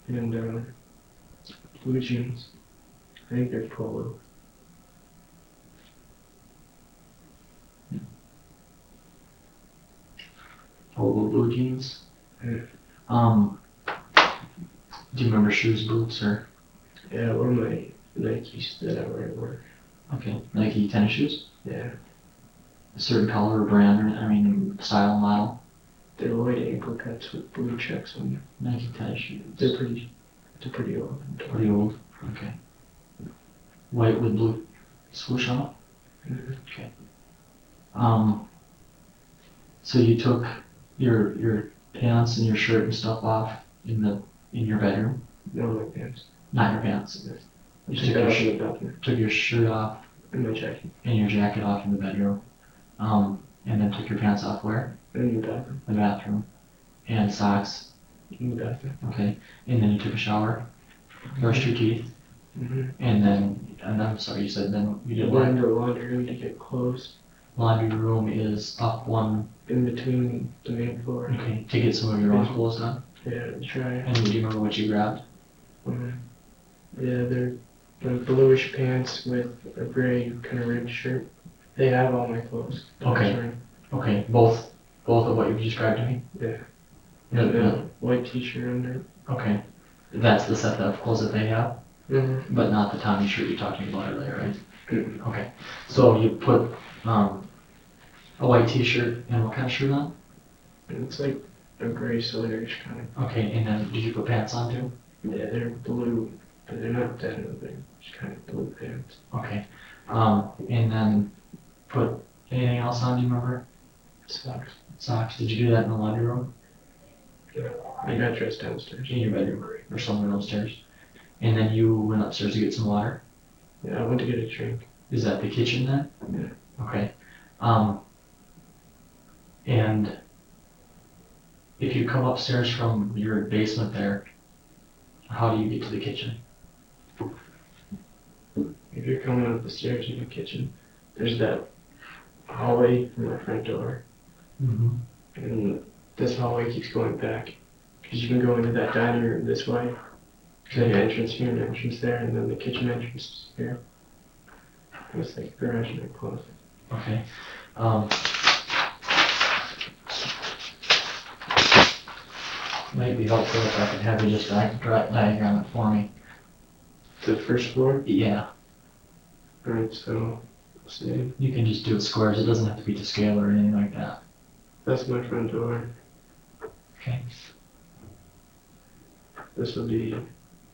And blue jeans. I think they're polo. Polo blue jeans? Yeah. Do you remember shoes, boots, or? Yeah, or my Nikes that I wear at work. Okay, Nike tennis shoes? Yeah. A certain color or brand, or I mean, style, model? They're white ankle cuts with blue checks on them. Nike tennis shoes. They're pretty old. Pretty old? Okay. White with blue swoosh on it? Mm-hmm. Okay. So you took your pants and your shirt and stuff off in your bedroom? No, my pants. Not your pants. You Took it off in the bathroom. took your shirt off And my jacket. and your jacket off in the bedroom. And then took your pants off where? In the bathroom. The bathroom. And socks. In the bathroom. Okay. And then you took a shower, brushed your teeth, Mm-hmm. and I'm sorry, you said then you did Went what? into the laundry room to get clothes. Laundry room is up one. In between the main floor. Okay. To get some of your own clothes done. Yeah, try. And do you remember what you grabbed? Yeah, they're bluish pants with a gray kind of ribbed shirt. They have all my clothes. Okay. Okay. Both of what you described to me? Yeah. No, And no. a white t-shirt under it. Okay. That's the set of clothes that they have, Mm-hmm. but not the Tommy shirt you're talking about earlier, right? Okay. So you put a white t-shirt and what kind of shirt on? And it's like a gray silverish kind of. Okay, and then did you put pants on too? Yeah, they're blue, but they're not denim. They're just kind of blue pants. Okay. And then put anything else on, do you remember? Socks. Socks. Did you do that in the laundry room? Yeah. I got dressed downstairs. In your bedroom or somewhere upstairs? And then you went upstairs to get some water? Yeah, I went to get a drink. Is that the kitchen then? Yeah. Okay. And if you come upstairs from your basement there, how do you get to the kitchen? If you're coming up the stairs in the kitchen, there's that hallway from the front door. Mm-hmm. And this hallway keeps going back. Because you can go into that dining room this way. There's like an entrance here and an entrance there, and then the kitchen entrance is here. It's like garage and a closet. Okay. Might be helpful if I could have you just diagram it for me. The first floor? Yeah. Alright, so, let's see. You can just do it squares. It doesn't have to be to scale or anything like that. That's my front door. Okay. This will be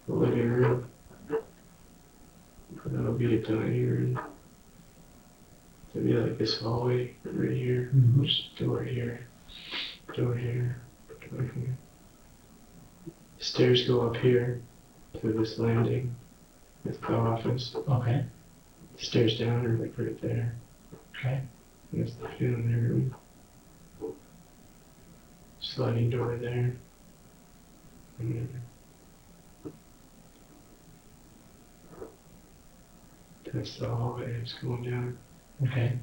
the living room. That'll be a dining room. There'll be like this hallway right here. Mhm. Just door here. Door here. Door here. Stairs go up here to this landing with the office. Okay. Stairs down are like right there. Okay. And that's the family room. Sliding door there. And then that's the hallway it's going down. Okay.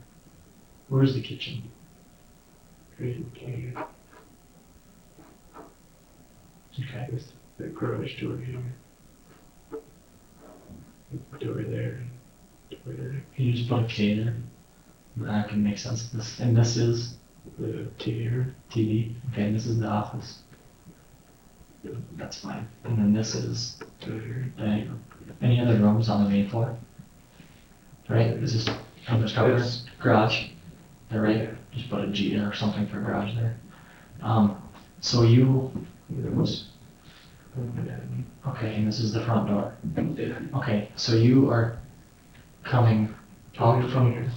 Where's the kitchen? Right here. Okay. With the garage door here. Door there. Door there. Can you just put a K there? That can make sense. This is The TV room. TV. Okay, and this is the office. That's fine. And then this is Door. dining room. Any other rooms on the main floor? Right? This is covered Yes. garage. There, right? Just put a G or something for garage there. So you. There was. Okay, and this is the front door. Yeah. Okay, so you are coming out from here.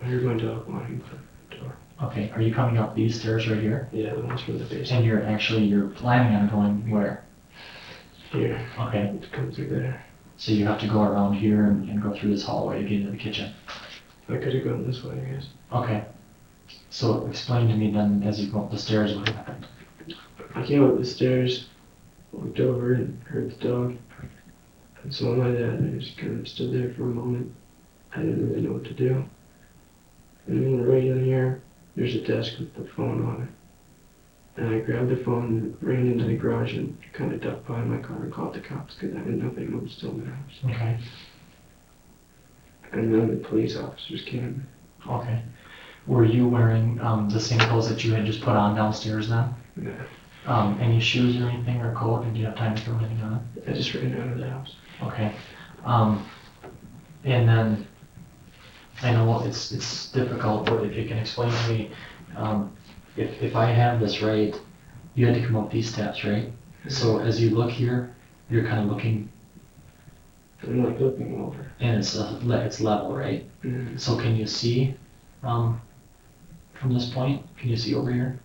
I heard my dog whining for the door. Okay, are you coming up these stairs right here? Yeah, the ones from the basement. And you're planning on going where? Here. Okay, To come through there. so you have to go around here and go through this hallway to get into the kitchen. I could have gone this way, I guess. Okay. So explain to me then as you go up the stairs what happened. I came up the stairs, looked over and heard the dog. And saw my dad, and I just kind of stood there for a moment. I didn't really know what to do. And then right in here, there's a desk with the phone on it. And I grabbed the phone and ran into the garage and kind of ducked behind my car and called the cops because I didn't know if anyone was still in the house. Okay. And then the police officers came. Okay. Were you wearing the same clothes that you had just put on downstairs then? Yeah. Any shoes or anything or coat? Did you have time to throw anything on? I just ran out of the house. Okay. And then I know it's difficult, but if you can explain to me, if I have this right, you had to come up these steps, right? So as you look here, you're kind of looking, I'm like looking over. and it's level, right? Mm. So can you see from this point? Can you see over here?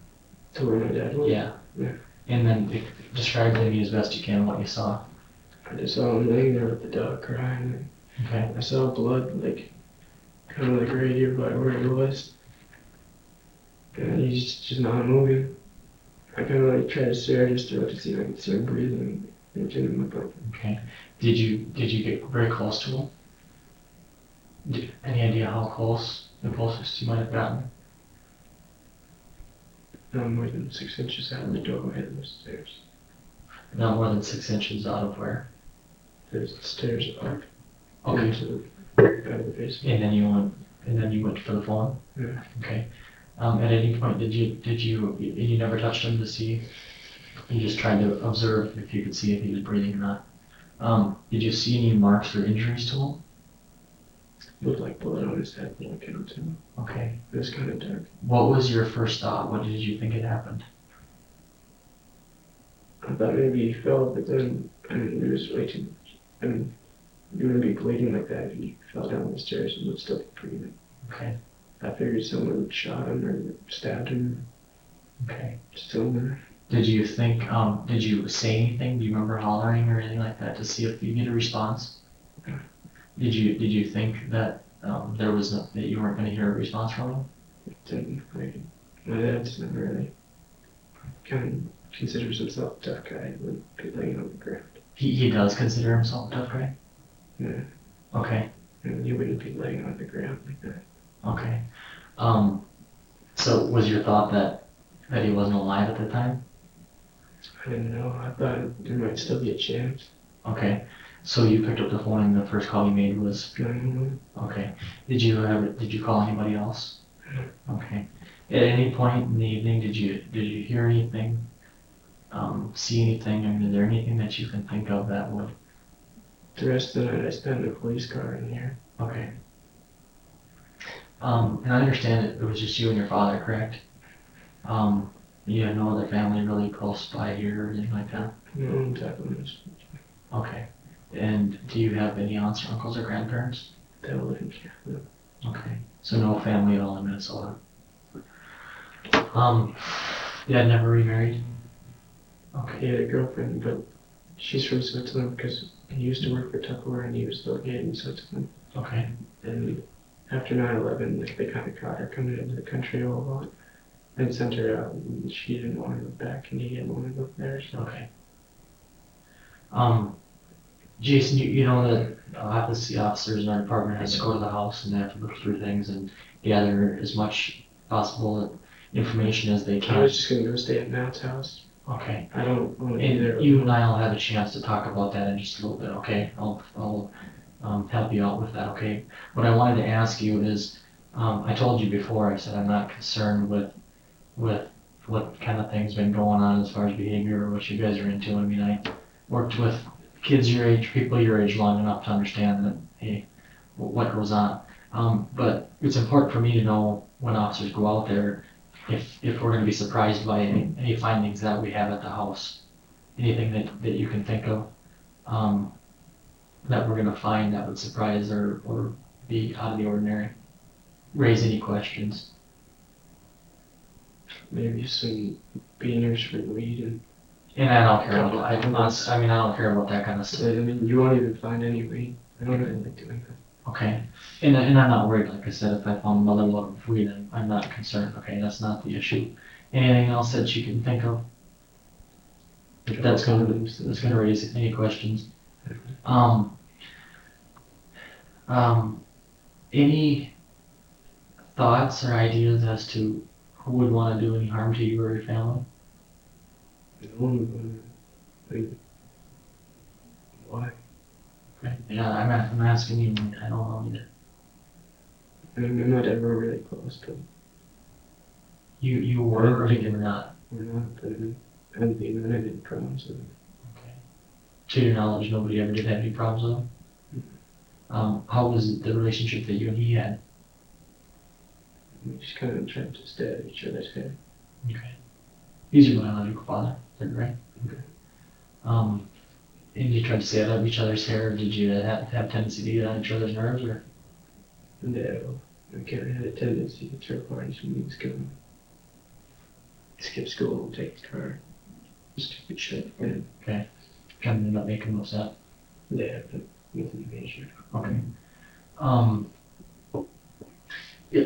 To where my dad was? Yeah. Yeah. And then describe to me as best you can what you saw. I just saw him laying there with the dog crying. Okay. And I saw blood, like, kind of like right here by where he was. And he's just not moving. I kind of like tried to stare just to see if I could start breathing. And it didn't look like it. Okay. Did you get very close to him? Any idea how close, the closest you might have gotten? Not more than 6 inches out of the doorway of the stairs. Not more than 6 inches out of where? There's the stairs up Okay. into the out of the basement. And then you went for the phone? Yeah. Okay. At any point, you never touched him to see? You just tried to observe if you could see if he was breathing or not. Did you see any marks or injuries to him? Looked like blood on his head when I came to him. Okay. It was kind of dark. What was your first thought? What did you think had happened? I thought maybe he fell, but then, I mean, there was way too much. I mean, you wouldn't be bleeding like that if you fell down the stairs and would still be breathing. Okay. I figured someone shot him or stabbed him. Okay. Still there. Did you think, did you say anything? Do you remember hollering or anything like that to see if you get a response? Yeah. Did you think that that you weren't going to hear a response from him? Didn't really. My dad's never really kind of considers himself a tough guy. He wouldn't be laying on the ground. He does consider himself a tough guy? Yeah. Okay. And he wouldn't be laying on the ground like that. Okay. So was your thought that he wasn't alive at the time? I didn't know. I thought there might still be a chance. Okay. So you picked up the phone and the first call you made was 911. okay. Did you call anybody else? No. Okay. At any point in the evening, did you hear anything? See anything? I mean, is there anything that you can think of that would? The rest of the night I spent in a police car in here. Okay. And I understand it was just you and your father, correct? You had no other family really close by here or anything like that? No type of news. Okay. And do you have any aunts, or uncles, or grandparents? That live in here. No. Okay. So no family at all in Minnesota. Dad never remarried? Okay. He had a girlfriend, but she's from Switzerland because he used to work for Tupperware and he was located in Switzerland. Okay. And after 9/11, like, they kind of caught her coming into the country a lot and sent her out, and she didn't want to go back and he didn't want to go there. So. Okay. Jason, you know that the officers in our department has to go to the house and they have to look through things and gather as much possible information as they I can. was just gonna go stay at Matt's house. Okay. I don't want to be there. And you and I will have a chance to talk about that in just a little bit, okay? I'll help you out with that, okay? What I wanted to ask you is, I told you before, I said I'm not concerned with what kind of things been going on as far as behavior or what you guys are into. I mean, I worked with kids your age, people your age long enough to understand that, hey, what goes on. But it's important for me to know when officers go out there, if we're gonna be surprised by any findings that we have at the house. Anything that you can think of, that we're gonna find that would surprise or be out of the ordinary. Raise any questions. Maybe some beaners for weed and. And I don't care about that. I don't care about that kind of stuff. I mean, you won't even find any weed. I don't really like doing that. Okay. And I'm not worried, like I said, if I found another load of weed, I'm not concerned. Okay, that's not the issue. Anything else that you can think of? That's gonna raise any questions. Any thoughts or ideas as to who would want to do any harm to you or your family? Like, why? Okay. Yeah, I'm asking you. I don't know either. I mean, we're not ever really close, but You were or you were not? we're not. But I don't think I had any problems with it. Okay. To your knowledge, nobody ever did have any problems with him? How was the relationship that you and he had? We just kind of tried to stay at each other's head. Okay. He's your biological father, is that right? Okay. And you tried to stay out of each other's hair, or did you have tendency to get on each other's nerves, or? No, I kind of had a tendency to throw parties when he was going. Skip school and take his car. Stupid shit. Yeah. Okay. Kind of ended up making him upset. Yeah, but nothing major. Okay.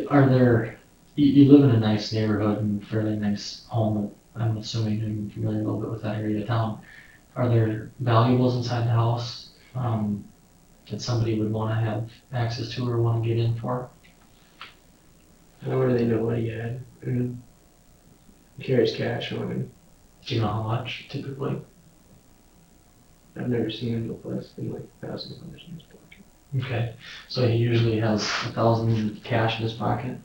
Are there, you live in a nice neighborhood and fairly nice home, I'm assuming you're familiar a little bit with that area of town. Are there valuables inside the house, that somebody would want to have access to or want to get in for? I don't really know what he had. I mean, he carries cash on him. Do you know how much typically? I've never seen him with less than like $1,000 in his pocket. Okay, so he usually has 1,000 cash in his pocket?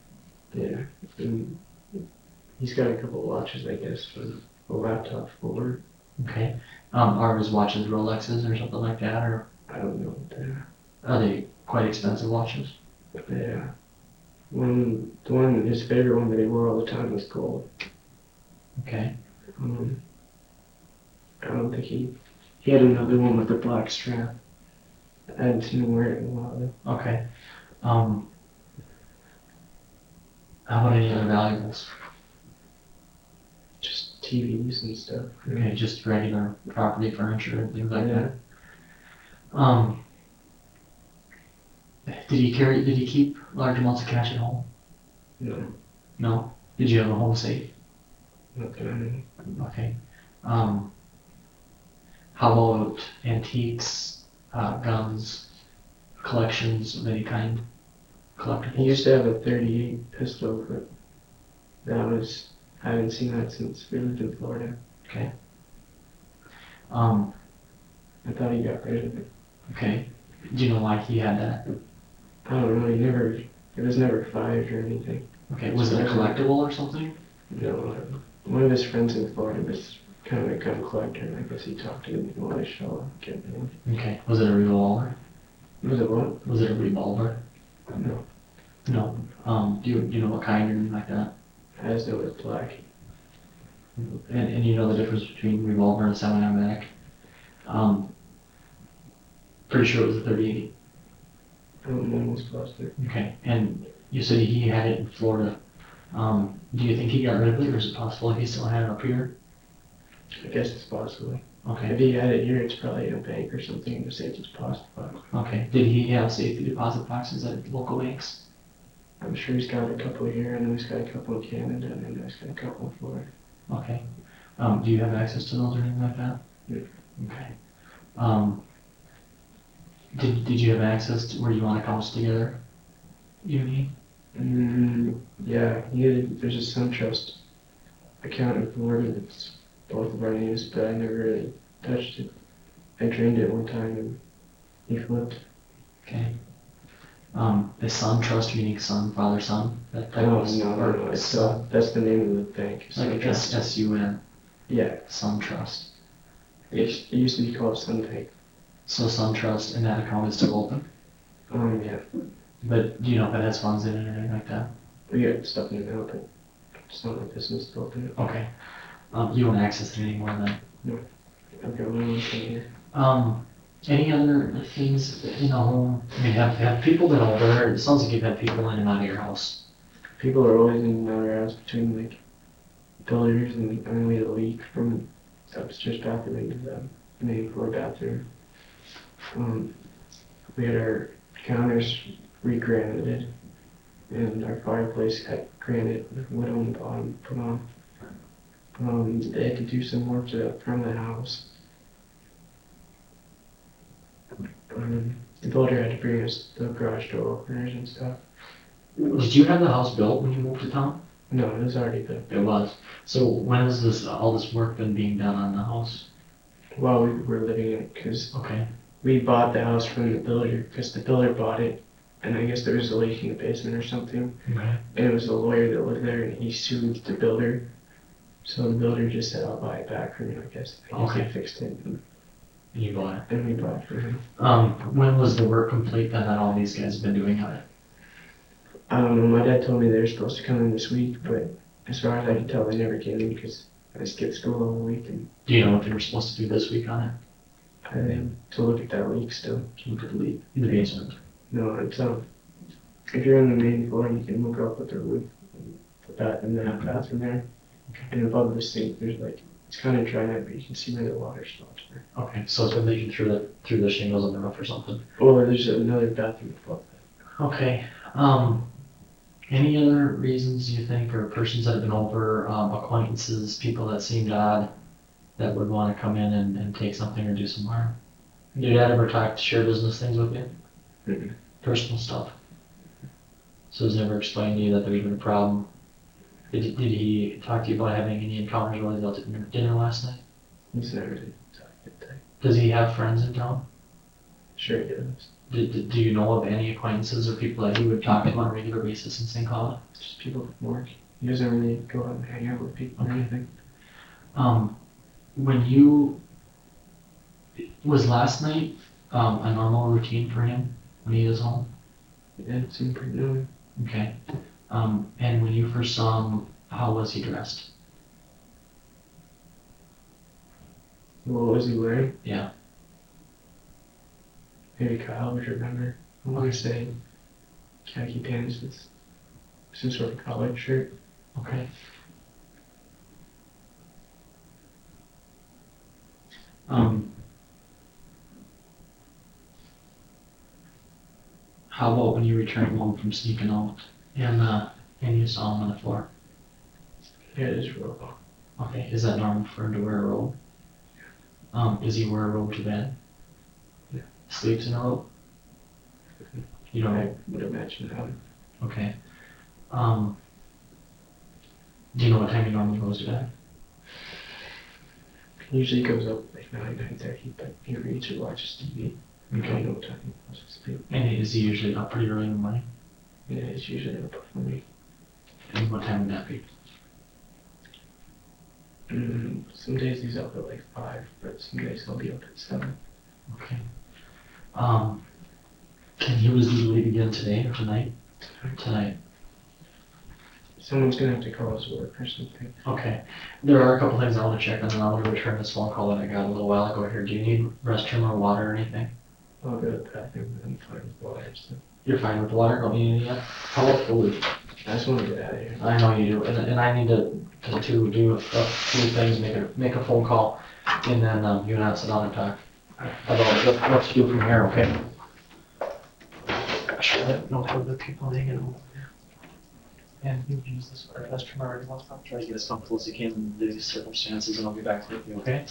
Yeah, and he's got a couple of watches, I guess, and a laptop for. Okay. Are his watches Rolexes or something like that, or I don't know what they are. are they quite expensive watches? Yeah. His favorite one that he wore all the time was gold. Okay. I don't think he had another one with a black strap. I hadn't seen him wear it in a while. Okay. How about any other valuables? Just TVs and stuff. Okay, just regular property, furniture, and things like Yeah. that. Did he keep large amounts of cash at home? No, No? Did you have a home safe? not that I know. Okay. How about antiques, guns, collections of any kind? He Collectibles? used to have a .38 pistol, but I haven't seen that since we lived in Florida. Okay. I thought he got rid of it. Okay. Do you know why he had that? I don't know, it was never fired or anything. Okay, was it a collectible or something? No, one of his friends in Florida was kind of a gun collector, and I guess he talked to him while I show get him. Okay. Was it a revolver? Was it what? Was it a revolver? No. No. Do you know what kind or anything like that? I just know it's black. And you know the difference between revolver and semi-automatic? Pretty sure it was a 30-80. I don't know what's plastic. Okay. And you said he had it in Florida. Do you think he got rid of it, or is it possible he still had it up here? I guess it's possible. Okay. If he had it here, it's probably in a bank or something in the safety deposit box. Okay. Did he have safety deposit boxes at local banks? I'm sure he's got a couple here, I know he's got a couple in Canada, and I know he's got a couple in Florida. Okay. Do you have access to those or anything like that? Yeah. Okay. Did you have access to where you want accounts together? You and he? Yeah, there's a SunTrust account in Florida that's both of our names, but I never really touched it. I drained it one time and he flipped. Okay. The SunTrust meaning son, father, son? That type No, of no, it's that's the name of the bank. like S-U-N. Yeah. SunTrust. It used to be called SunBank. So SunTrust and that account is still open? Yeah. But do you know if it has funds in it or anything like that? We got stuff in it now, but it's not my business to open it. Okay. You don't access it anymore then? No. I've got my own thing here. Any other things in the home? I mean, have people been over? It sounds like you've had people in and out of your house. People are always in and out of our house between like builders, and I mean we had a leak from the upstairs bathroom into the main floor bathroom. We had our counters re-granited, and our fireplace got granite with wood on the bottom put on. They had to do some work to the front of the house. The builder had to bring us the garage door openers and stuff. Did you have the house built when you moved to town? No, it was already built. It was. So when has all this work been being done on the house? While we were living in it, because Okay. we bought the house from the builder, because the builder bought it, and I guess there was a leak in the basement or something. Okay. And it was a lawyer that lived there, and he sued the builder. So the builder just said, I'll buy it back from you, I guess. Okay. He fixed it, and You bought it. we bought it for him. When was the work complete then that all these guys have been doing on it? I don't know, my dad told me they were supposed to come in this week, but as far as I can tell, they never came in because I skipped school all week, and Do you know what they were supposed to do this week on it? I think to look at that leak still. Look at the leak in the basement. No, it's if you're on the main floor, you can look up at the roof, put that in the bathroom there, Okay. and above the sink, there's like, it's kind of dry out, but you can see where the water stops there. Okay, so it's been leaking through the shingles on the roof or something. Or there's another bathroom above that. Okay. Any other reasons you think, or persons that have been over, acquaintances, people that seemed odd, that would want to come in and take something or do some harm? Did your dad ever share business things with you? Mhm. Personal stuff? So he's never explained to you that there's been a problem? Did he talk to you about having any encounters while he was out at dinner last night? He's never did talk that day. Does he have friends in town? Sure he does. Do you know of any acquaintances or people that he would talk to on a regular basis in St. Cloud? Just people from work. He doesn't really go out and hang out with people or Okay. anything. Was last night a normal routine for him when he was home? Yeah, it seemed pretty normal. Okay. And when you first saw him, how was he dressed? What was he wearing? Yeah. Maybe Kyle would remember. I want to say khaki pants with some sort of collared shirt. Okay. How about when you returned home from sneaking out and you saw him on the floor? He had his robe on. Okay, is that normal for him to wear a robe? Does he wear a robe to bed? Yeah. Sleeps in a robe? You don't. I would imagine that. Okay. Do you know what time he normally goes to bed? Usually goes up like 9:30, but he reads or watches TV. I don't know what time he watches TV. And is he usually up pretty early in the morning? Yeah, he's usually up before me. And what time would that be? Some days he's up at like 5, but some days he'll be up at 7. Okay. Can he was due to leave again today or tonight? Tonight. Someone's gonna have to call his work or something. Okay. There are a couple things I want to check on, and I want to return this phone call that I got a little while ago here. Do you need restroom or water or anything? I'll go to the bathroom and I'm fine with water, so. You're fine with the water? Don't need any yet? How about food? I just want to get out of here. I know you do, and I need to do a few things, make a phone call, and then you and I sit down and talk about what to do from here, okay? Gosh, I don't have the people hanging over there. And you've used this for restroom already once. I'll try to get as comfortable as you can in these circumstances, and I'll be back with you, okay?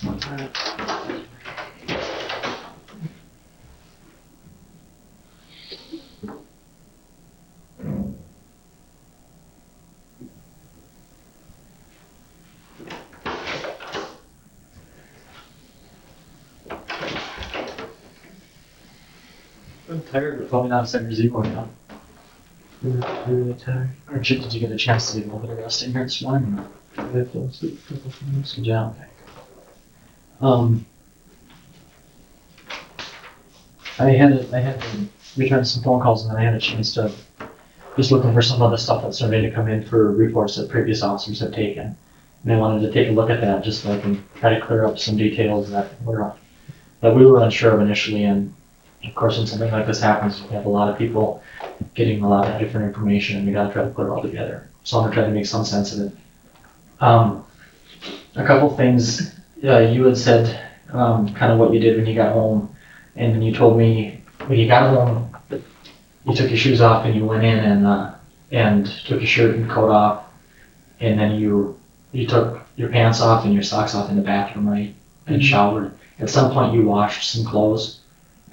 I'm tired, but probably not Center Zero now. I'm really tired. Did you get a chance to get a little bit of rest in here this morning? I fell asleep for a couple of minutes. Good job. I had to return some phone calls, and then I had a chance to just looking for some other stuff that's starting to come in for reports that previous officers have taken. And I wanted to take a look at that just so I can try to clear up some details that we were unsure of initially. And of course, when something like this happens, we have a lot of people getting a lot of different information, and we gotta try to put it all together. So I'm gonna try to make some sense of it. A couple things, you had said kind of what you did when you got home, and then you told me when you got home, you took your shoes off and you went in and took your shirt and coat off, and then you took your pants off and your socks off in the bathroom, right? And showered. At some point, you washed some clothes.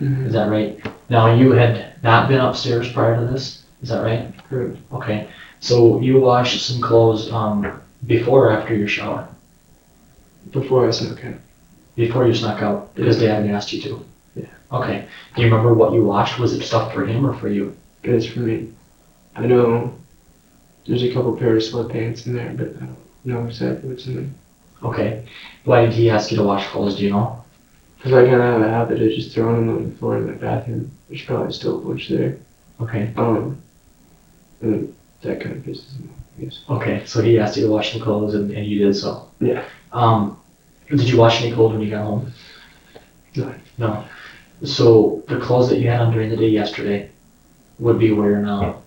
Is that right? Now, you had not been upstairs prior to this, is that right? Correct. Okay, so you washed some clothes before or after your shower? Before I snuck out. Before you snuck out, because Dad had asked you to? Yeah. Okay, do you remember what you washed? Was it stuff for him or for you? It's for me. I know there's a couple pair of sweatpants in there, but I don't know exactly what's in them. Okay, why did he ask you to wash clothes, do you know? Because I kind of have a habit of just throwing them on the floor in my bathroom. There's probably still a bunch there. Okay. And that kind of pisses him off, I guess. Okay, so he asked you to wash some clothes and you did so. Yeah. Did you wash any clothes when you got home? No. No. So the clothes that you had on during the day yesterday would be where now?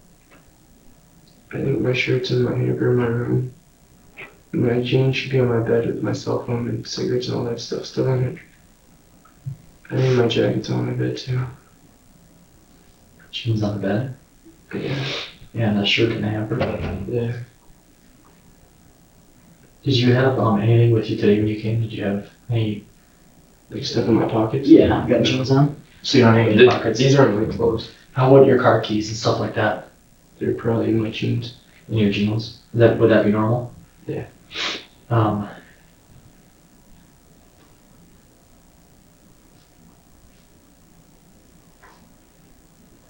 I think my shirt's in my hamper in my room. My jeans should be on my bed with my cell phone and cigarettes and all that stuff still in it. I think my jacket's on my bed too. Jeans on the bed? Yeah. Yeah, and a shirt in the hamper? Yeah. Did you have anything with you today when you came? Did you have any... Like stuff in my pockets? Yeah, you got jeans on? So you don't have any pockets? These aren't my clothes. How about your car keys and stuff like that? They're probably in my jeans. In your jeans? Would that be normal? Yeah.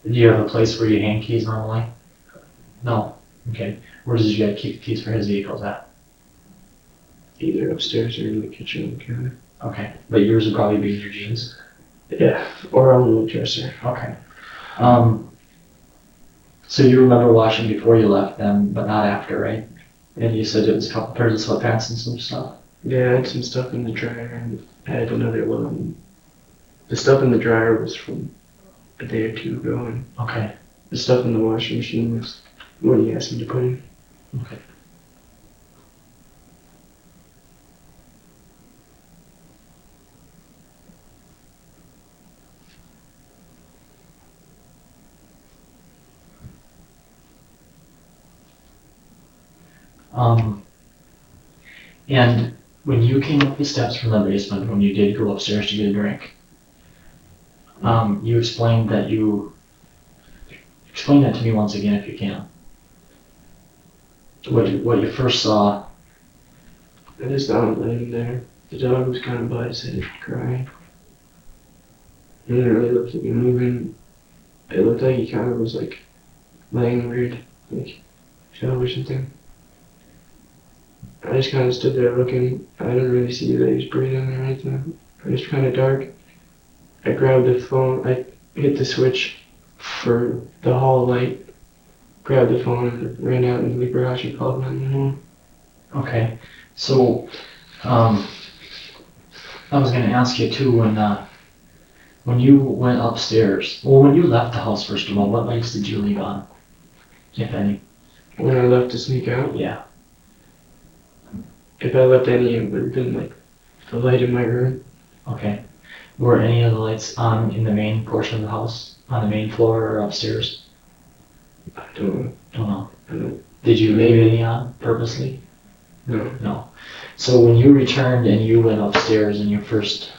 Do you have a place where you hang keys normally? No. Okay. Where does your dad keep keys for his vehicles at? Either upstairs or in the kitchen on the counter. Okay. But yours would probably be in your jeans? Yeah. Or on the dresser. Okay. So you remember washing before you left then, but not after, right? And you said it was a couple pairs of sweatpants and some stuff? Yeah, I had some stuff in the dryer and I had another one. The stuff in the dryer was from a day or two ago, and Okay. the stuff in the washing machine was what he asked me to put in. Okay. And when you came up the steps from the basement, when you did go upstairs to get a drink, you explained that explain that to me once again if you can. What you first saw. I just saw him laying there, The dog was kind of by his head, crying. He didn't really look to be moving. It looked like he kind of was like laying weird, like shell or something. I just kind of stood there looking. I didn't really see that he was breathing or anything. It was kind of dark. I grabbed the phone. I hit the switch for the hall light, grabbed the phone and ran out into the garage and called 911. Okay. So, I was gonna ask you too, when you went upstairs, well, when you left the house, first of all, what lights did you leave on, if any? When I left to sneak out, Yeah. if I left any, it would have been like the light in my room. Okay. Were any of the lights on in the main portion of the house, on the main floor or upstairs? I don't know. Don't know. I don't, Did you leave any on purposely? no. No. So when you returned and you went upstairs and you first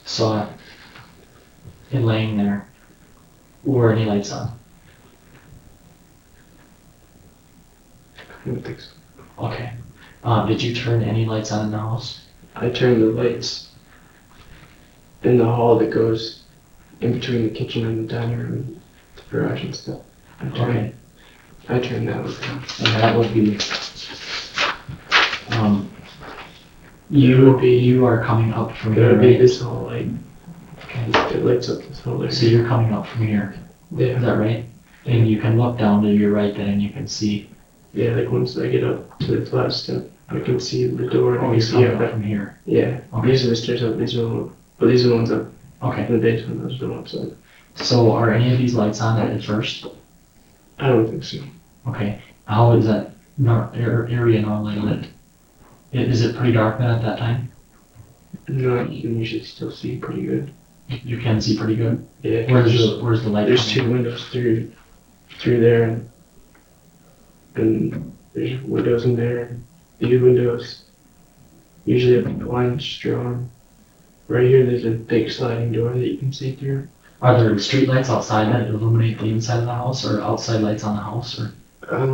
saw it laying there, were any lights on? I don't think so. Okay. Did you turn any lights on in the house? I turned the lights in the hall that goes in between the kitchen and the dining room, the garage and stuff. Okay. I turned that one on. And that would be, you are coming up from It here, would be right? this whole light. Okay. It lights up this whole area. So you're coming up from here, is Yeah. that right? And you can look down to your right then and you can see, Yeah, like once I get up to the flat step, I can see the door and I oh, can you're see coming it. up from here. Yeah. Okay. These are the stairs up, these are the ones up Okay. in the basement, those are the ones up. So are any of these lights on at first? I don't think so. Okay. How is that area normally lit? Is it pretty dark then at that time? No, you can usually still see pretty good. You can see pretty good. Yeah. Where's the light There's coming? two windows through there and there's windows in there. These windows usually have blinds drawn. Right here there's a big sliding door that you can see through. Are there street lights outside that illuminate the inside of the house, or outside lights on the house, or where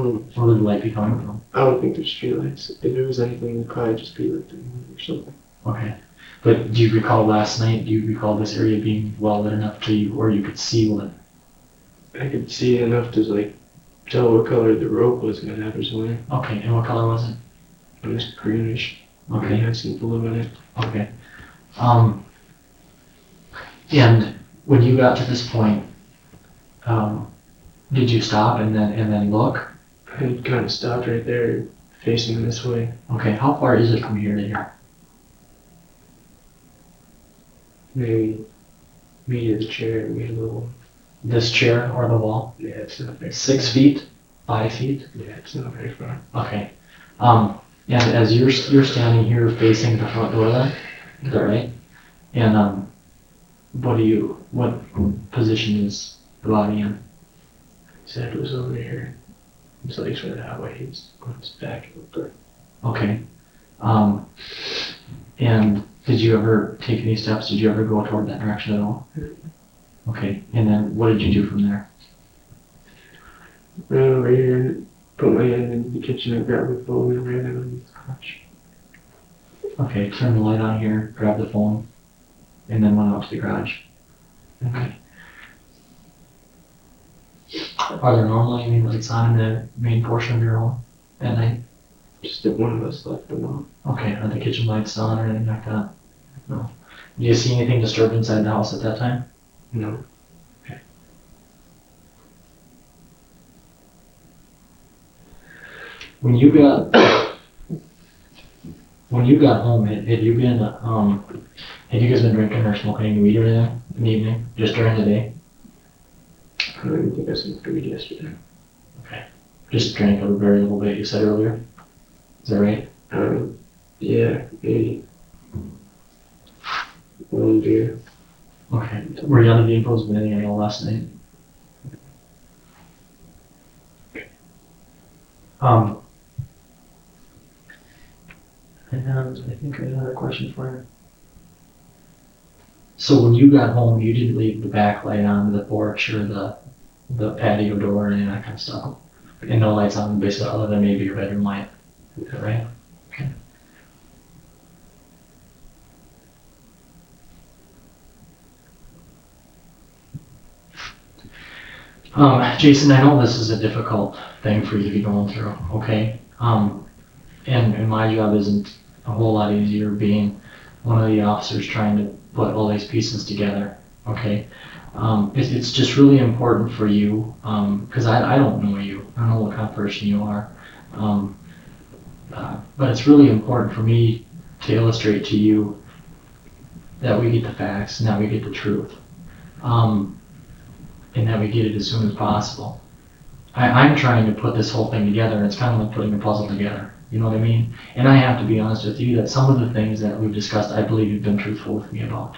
would the light be coming from? I don't think there's street lights. If there was anything, it'd probably just be lit or something. Okay. But do you recall last night, do you recall this area being well lit enough to you where you could see what? I could see enough to like tell what color the rope was gonna have or something. Okay, and what color was it? It was greenish. Okay. It had some blue in it. Okay. And when you got to this point, did you stop and then look? I kind of stopped right there, facing this way. Okay, how far is it from here to here? Maybe me to the chair, me a little. This chair or the wall? Yeah, it's not very 6 feet? 5 feet? Yeah, it's not very far. Okay. And as you're standing here facing the front door then, is that right? And what position is the body in? His head was over here. His legs were that way. He's on his back. Okay. And did you ever take any steps? Did you ever go toward that direction at all? Okay. And then what did you do from there? Ran over here and put my hand in the kitchen and grabbed the phone and ran out of the couch. Okay, turn the light on here, grab the phone, and then went out to the garage. Okay. Are there normally any lights on in the main portion of your home at night? Just that one of us left them on. Okay, are the kitchen lights on or anything like that? No. Do you see anything disturbed inside the house at that time? No. Okay. When you got home, had you guys been drinking or smoking any weed or anything in the evening, just during the day? I don't even think I smoked weed yesterday. Okay. Just drank a very little bit, you said earlier? Is that right? Yeah, maybe. One beer. Okay. Were you under the influence of anything at all last night? I think I had another question for you. So when you got home, you didn't leave the back light on the porch or the patio door or any of that kind of stuff? And no lights on basically other than maybe your bedroom light, is that right? Okay. Jason, I know this is a difficult thing for you to be going through, okay? And my job isn't a whole lot easier being one of the officers trying to put all these pieces together, okay? It's just really important for you, because I don't know you. I don't know what kind of person you are. But it's really important for me to illustrate to you that we get the facts and that we get the truth. And that we get it as soon as possible. I'm trying to put this whole thing together, and it's kind of like putting a puzzle together. You know what I mean? And I have to be honest with you that some of the things that we've discussed, I believe you've been truthful with me about.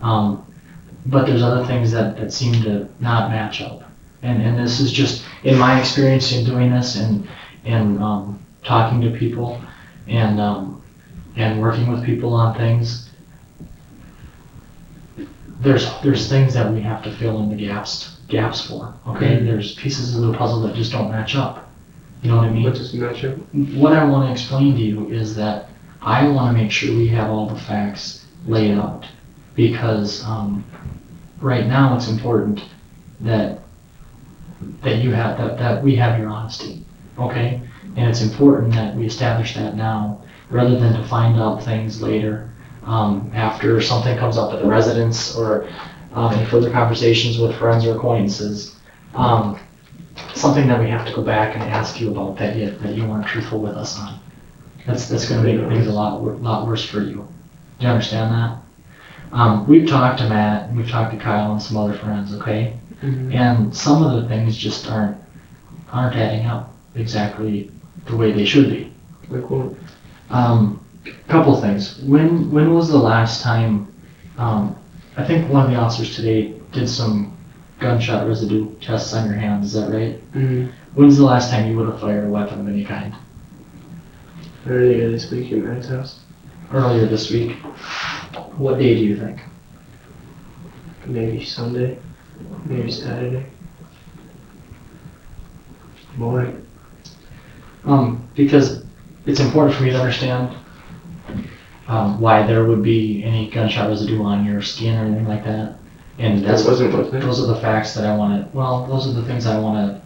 But there's other things that seem to not match up. And this is just, in my experience in doing this and talking to people and working with people on things, there's things that we have to fill in the gaps for, okay? There's pieces of the puzzle that just don't match up. You know what I mean? What doesn't match up? What I want to explain to you is that I want to make sure we have all the facts laid out, because right now it's important that you have that we have your honesty, okay? And it's important that we establish that now, rather than to find out things later, after something comes up at the residence or in further conversations with friends or acquaintances. Something that we have to go back and ask you about that you weren't truthful with us on. That's going to make things a lot worse for you. Do you understand that? We've talked to Matt, and we've talked to Kyle and some other friends, okay? Mm-hmm. And some of the things just aren't adding up exactly the way they should be. Like what? Couple things. When was the last time? I think one of the officers today did some gunshot residue tests on your hands. Is that right? Mm-hmm. When's the last time you would have fired a weapon of any kind? Earlier this week at Matt's house. Earlier this week. What day do you think? Maybe Sunday. Maybe Saturday. Boy. Because it's important for me to understand why there would be any gunshot residue on your skin or anything like that. And That wasn't what those are the facts that I want to, well, those are the things I want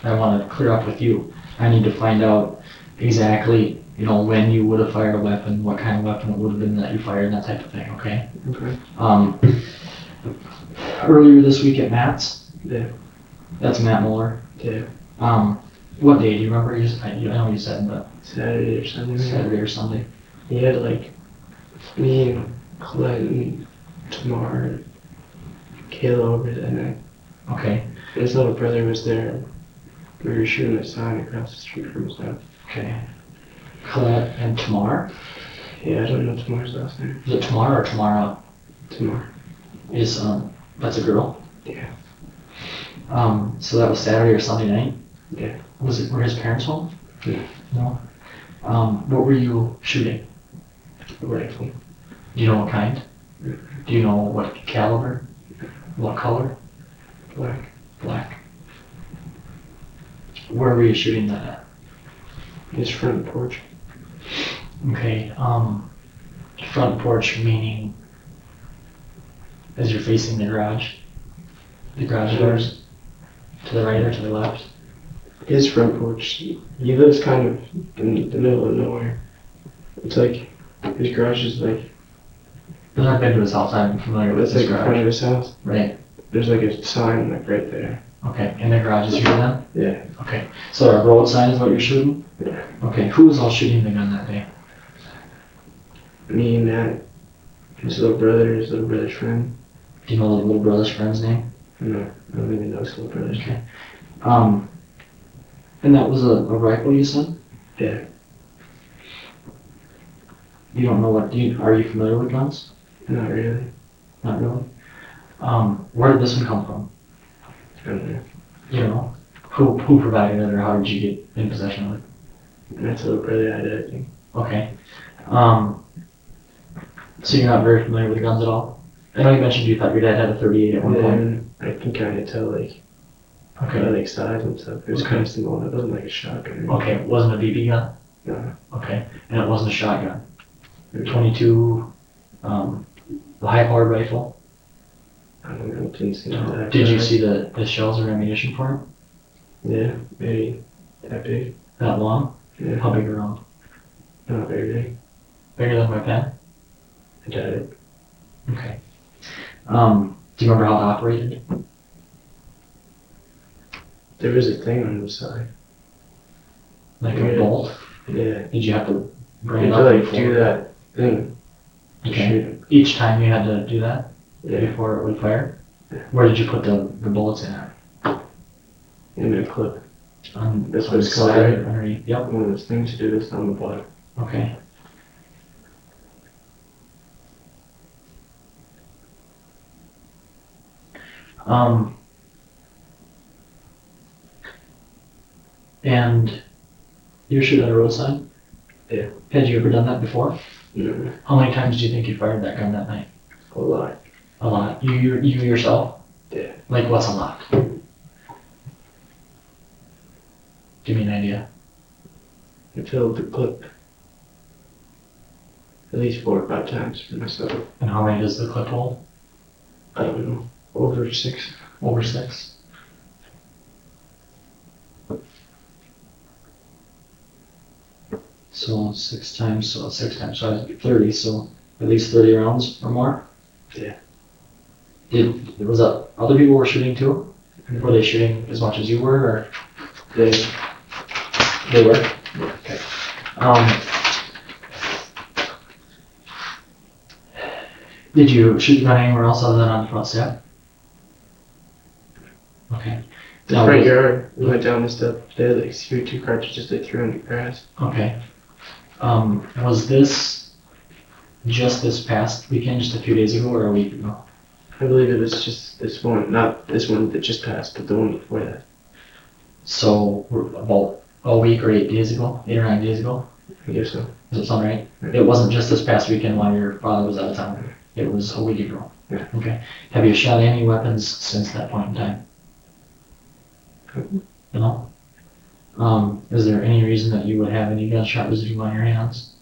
to clear up with you. I need to find out exactly, when you would have fired a weapon, what kind of weapon it would have been that you fired, that type of thing, okay? Okay. Earlier this week at Matt's? Yeah. That's Matt Mueller. Yeah. What day do you remember? I know you said, but Saturday or Sunday. Saturday or Sunday. He had like me and Colette and Tamar and Kayla over that night. Okay. His little brother was there. We were shooting a sign across the street from his house. Okay. Colette and Tamar? Yeah, I don't know Tamar's last name. Is it Tamar or Tamara? Tamar. Is that's a girl? Yeah. So that was Saturday or Sunday night? Yeah. Were his parents home? Yeah. No. What were you shooting? A rifle. Do you know what kind? Yeah. Do you know what caliber? What color? Black. Black. Where were you shooting that at? His front porch. Okay. Front porch meaning as you're facing the garage? The garage doors? To the right or to the left? His front porch. He lives kind of in the middle of nowhere. It's like his garage is like. I've been to his house. I'm familiar with It's his like in front garage. of his house. Right. There's like a sign like right there. Okay. And the garage is here then? Yeah. Okay. So a road sign is what you're shooting? Yeah. Okay. Who was all shooting the gun that day? Me and Matt. His little brother's friend. Do you know the little brother's friend's name? No, I don't even know his little brother's name. Okay. And that was a rifle, you said? Yeah. You don't know are you familiar with guns? Not really. Not really? Where did this one come from? I don't know. You don't know? Who provided it, or how did you get in possession of it? Matt's little brother had it, I think. Okay. So you're not very familiar with guns at all? I know you mentioned you thought your dad had a 38 at one point. And I can kind of tell like. Okay. Like size and stuff. It was Okay. kind of small. It wasn't like a shotgun. Okay, it wasn't a BB gun? No. Okay, and it wasn't a shotgun? 22, the high-powered rifle? I don't know, it didn't seem that Did you bad. see the shells or ammunition for him? Yeah, maybe that big. That long? Yeah, How big around? not very big. Bigger than my pen? I doubt it. Okay. Do you remember how it operated? There was a thing on the side. Like a Yeah. bolt? Yeah, Did you have to bring you it had to up like before? do that thing to Okay. shoot him. Each time you had to do that Yeah, before it would fire? Yeah. Where did you put the bullets in at? in a clip. That's On what the it's called, side right? or underneath? Yep. One of those things to do this on the bottom. Okay. And you're shooting at a roadside? Yeah. Had you ever done that before? No, How many times do you think you fired that gun that night? a lot. A lot. You yourself? Yeah. Like what's a lot? Give me an idea. I filled the clip at least 4 or 5 times for myself. And how many does the clip hold? I don't know, over 6. Over 6. So 6 times, so 6 times, so 30, so at least 30 rounds or more? Yeah. Was that other people were shooting too? Were they shooting as much as you were, or? They were? Yeah. Okay. Did you shoot the gun anywhere else other than on the front step? Okay. The Now, front yard, we went down the step, they had like 2 cartridges they threw in the grass. Okay. Was this just this past weekend, just a few days ago, or a week ago? I believe it was just this one, not this one that just passed, but the one before that. So we're about a week or 8 days ago, 8 or 9 days ago. I guess so. Does that sound right? Yeah. It wasn't just this past weekend while your father was out of town. It was a week ago. Yeah. Okay. Have you shot any weapons since that point in time? No. Is there any reason that you would have any gunshot residue on your hands?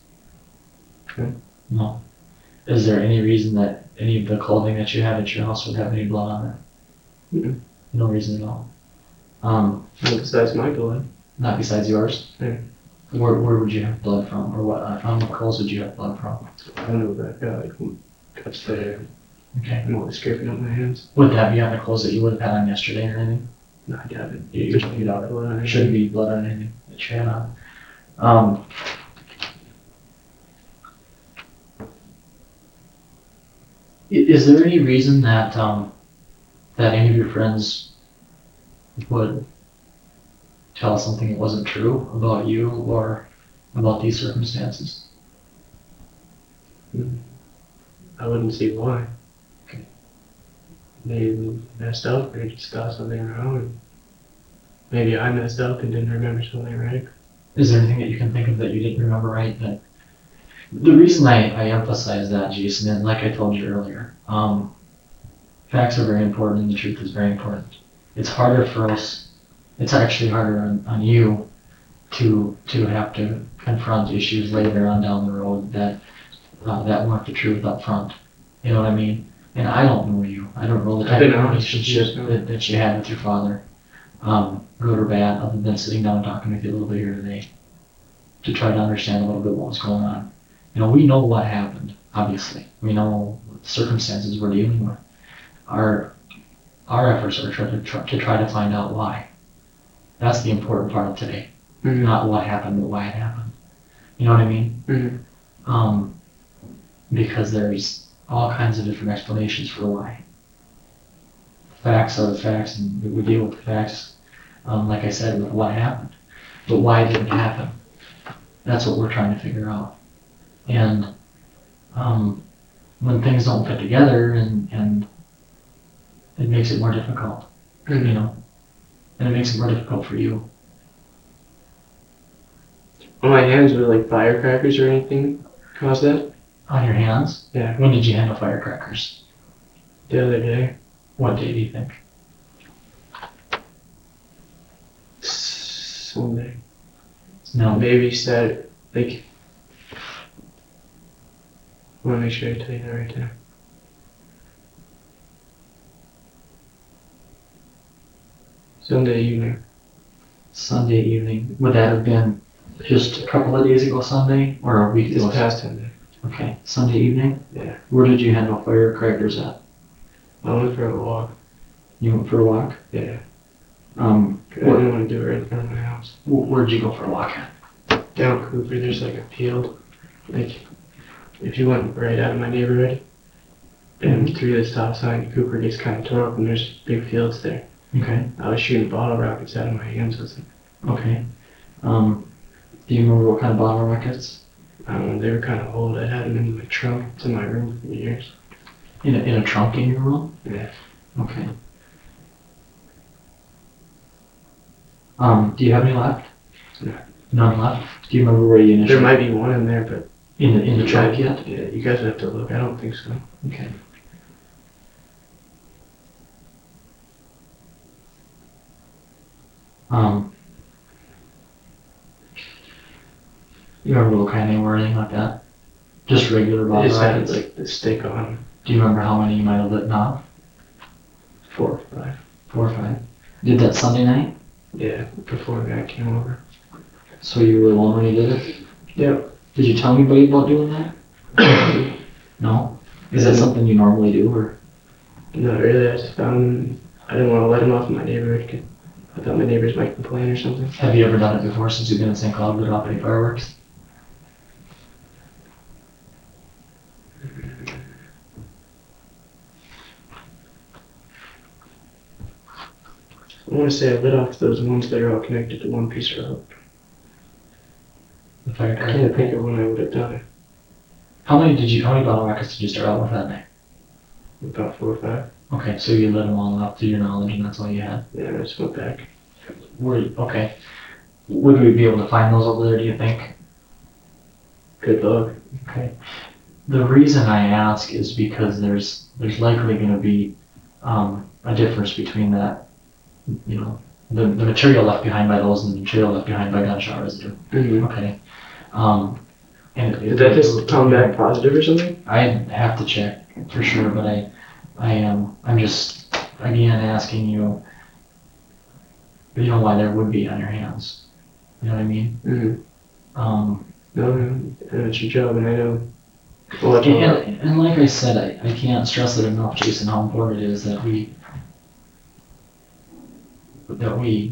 No. No. Is there any reason that any of the clothing that you have at your house would have any blood on it? Mm-mm. No reason at all. Well, besides my blood. Not besides yours? Yeah. Where would you have blood from, or what clothes would you have blood from? I don't know that guy who cuts there. Okay. I'm always scraping up my hands. Would that be on the clothes that you would have had on yesterday or anything? No, I doubt it. You don't doubt it. Blood on There it. shouldn't be blood on anything that you had on. Is there any reason that that any of your friends would tell something that wasn't true about you or about these circumstances? I wouldn't see why. Okay. Maybe messed up or just got something wrong. And maybe I messed up and didn't remember something right. Is there anything that you can think of that you didn't remember right? That the reason I emphasize that, Jason, and like I told you earlier, facts are very important and the truth is very important. It's harder for us. It's actually harder on you to have to confront issues later on down the road that weren't the truth up front. You know what I mean? And I don't know you. I don't know the type of relationship that you had with your father, good or bad, other than sitting down and talking with you a little bit here today to try to understand a little bit what was going on. You know, we know what happened, obviously. We know the circumstances we're dealing with. Our efforts are to try to find out why. That's the important part of today. Mm-hmm. Not what happened, but why it happened. You know what I mean? Mm-hmm. Because there's all kinds of different explanations for why. Facts are the facts, and we deal with the facts, like I said, with what happened. But why did it happen? That's what we're trying to figure out. And when things don't fit together, and it makes it more difficult, Mm-hmm. you know, and it makes it more difficult for you. On my hands were like firecrackers or anything cause that? On your hands? Yeah. When did you handle firecrackers? The other day. What day do you think? Sunday. No. Maybe Saturday. Like, I want to make sure I tell you that right there. Sunday evening. Sunday evening. Would that have been just a couple of days ago Sunday, or a week This ago? past Sunday. Okay, Sunday evening? Yeah. Where did you handle firecrackers at? I went for a walk. You went for a walk? Yeah. Um, I didn't want to do it right in front of my house. Where'd you go for a walk at? Down Cooper, there's like a field. Like, if you went right out of my neighborhood and through the stop sign, Cooper gets kind of tore up and there's big fields there. Okay. I was shooting bottle rockets out of my hands with them. Okay. Do you remember what kind of bottle rockets? I don't know, they were kind of old. I had them in my trunk. It's in my room for years. In a trunk in your room? Yeah. Okay. Do you have any left? No. None left? Do you remember where you initially? There might be one in there, but In the trunk yet? yeah, you guys would have to look. I don't think so. Okay. You remember what kind they were, anything like that? Just regular They bottle just had rockets? like the stick on them. Do you remember how many you might have lit off? 4 or 5. 4 or 5? Did that Sunday night? Yeah, before the guy came over. So you were alone when you did it? Yep. Did you tell anybody about doing that? No? Is that something you normally do, or? Not really. I just found him. I didn't want to let him off in my neighborhood 'cause I thought my neighbors might complain or something. Have you ever done it before since you've been in St. Cloud, lit off any fireworks? I want to say I lit off those ones that are all connected to one piece of rope. The I firecracker? can't think of when I would have done it. How many bottle rockets did you start out with that night? About 4 or 5. Okay, so you lit them all off to your knowledge and that's all you had? Yeah, I just went back. Okay. Would we be able to find those over there, do you think? Good luck. Okay. The reason I ask is because there's likely going to be a difference between that, you know, the material left behind by those and the material left behind by gunshot residue. Mm-hmm. Okay. And Did that just come back positive or something? I'd have to check for sure, but I'm just again asking you, why there would be on your hands. You know what I mean? Mm-hmm. No, it's your job, and I know. And like I said, I can't stress it enough, Jason, how important it is that we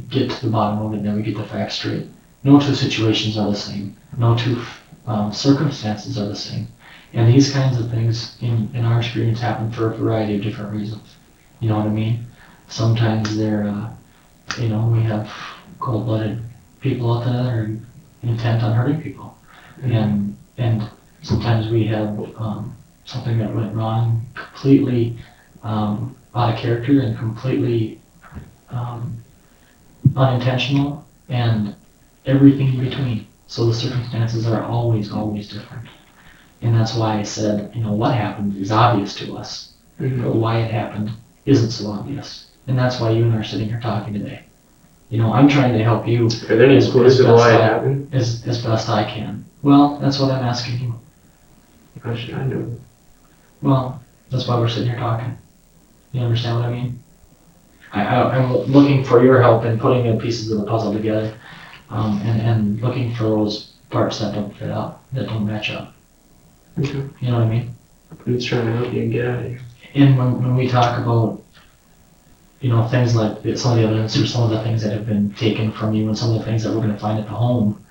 get to the bottom of it and that we get the facts straight. No two situations are the same. No two circumstances are the same. And these kinds of things, in our experience, happen for a variety of different reasons. You know what I mean? Sometimes they're, we have cold-blooded people out there that are intent on hurting people. Mm-hmm. And sometimes we have something that went wrong, completely out of character and completely unintentional, and everything in between. So the circumstances are always different. And that's why I said, what happened is obvious to us, Mm-hmm. but why it happened isn't so obvious. And that's why you and I are sitting here talking today. I'm trying to help you Are there any clues of why it happened? as best I can. Well, that's what I'm asking you. I know. Well, that's why we're sitting here talking. You understand what I mean? I'm looking for your help in putting the pieces of the puzzle together, and looking for those parts that don't fit up, that don't match up. Okay. You know what I mean? I'm just trying to help you and get out of here. And when we talk about, things like some of the evidence or some of the things that have been taken from you and some of the things that we're going to find at the home,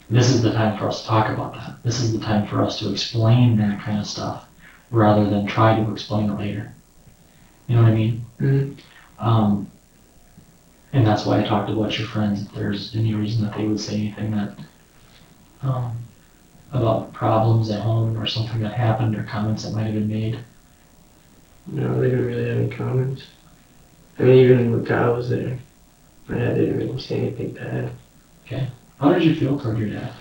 this is the time for us to talk about that. This is the time for us to explain that kind of stuff rather than try to explain it later. You know what I mean? Mm-hmm. And that's why I talked about your friends. If there's any reason that they would say anything that about problems at home or something that happened or comments that might have been made. No, they didn't really have any comments. I mean, even when Kyle was there, my dad didn't really say anything bad. Okay. How did you feel toward your dad?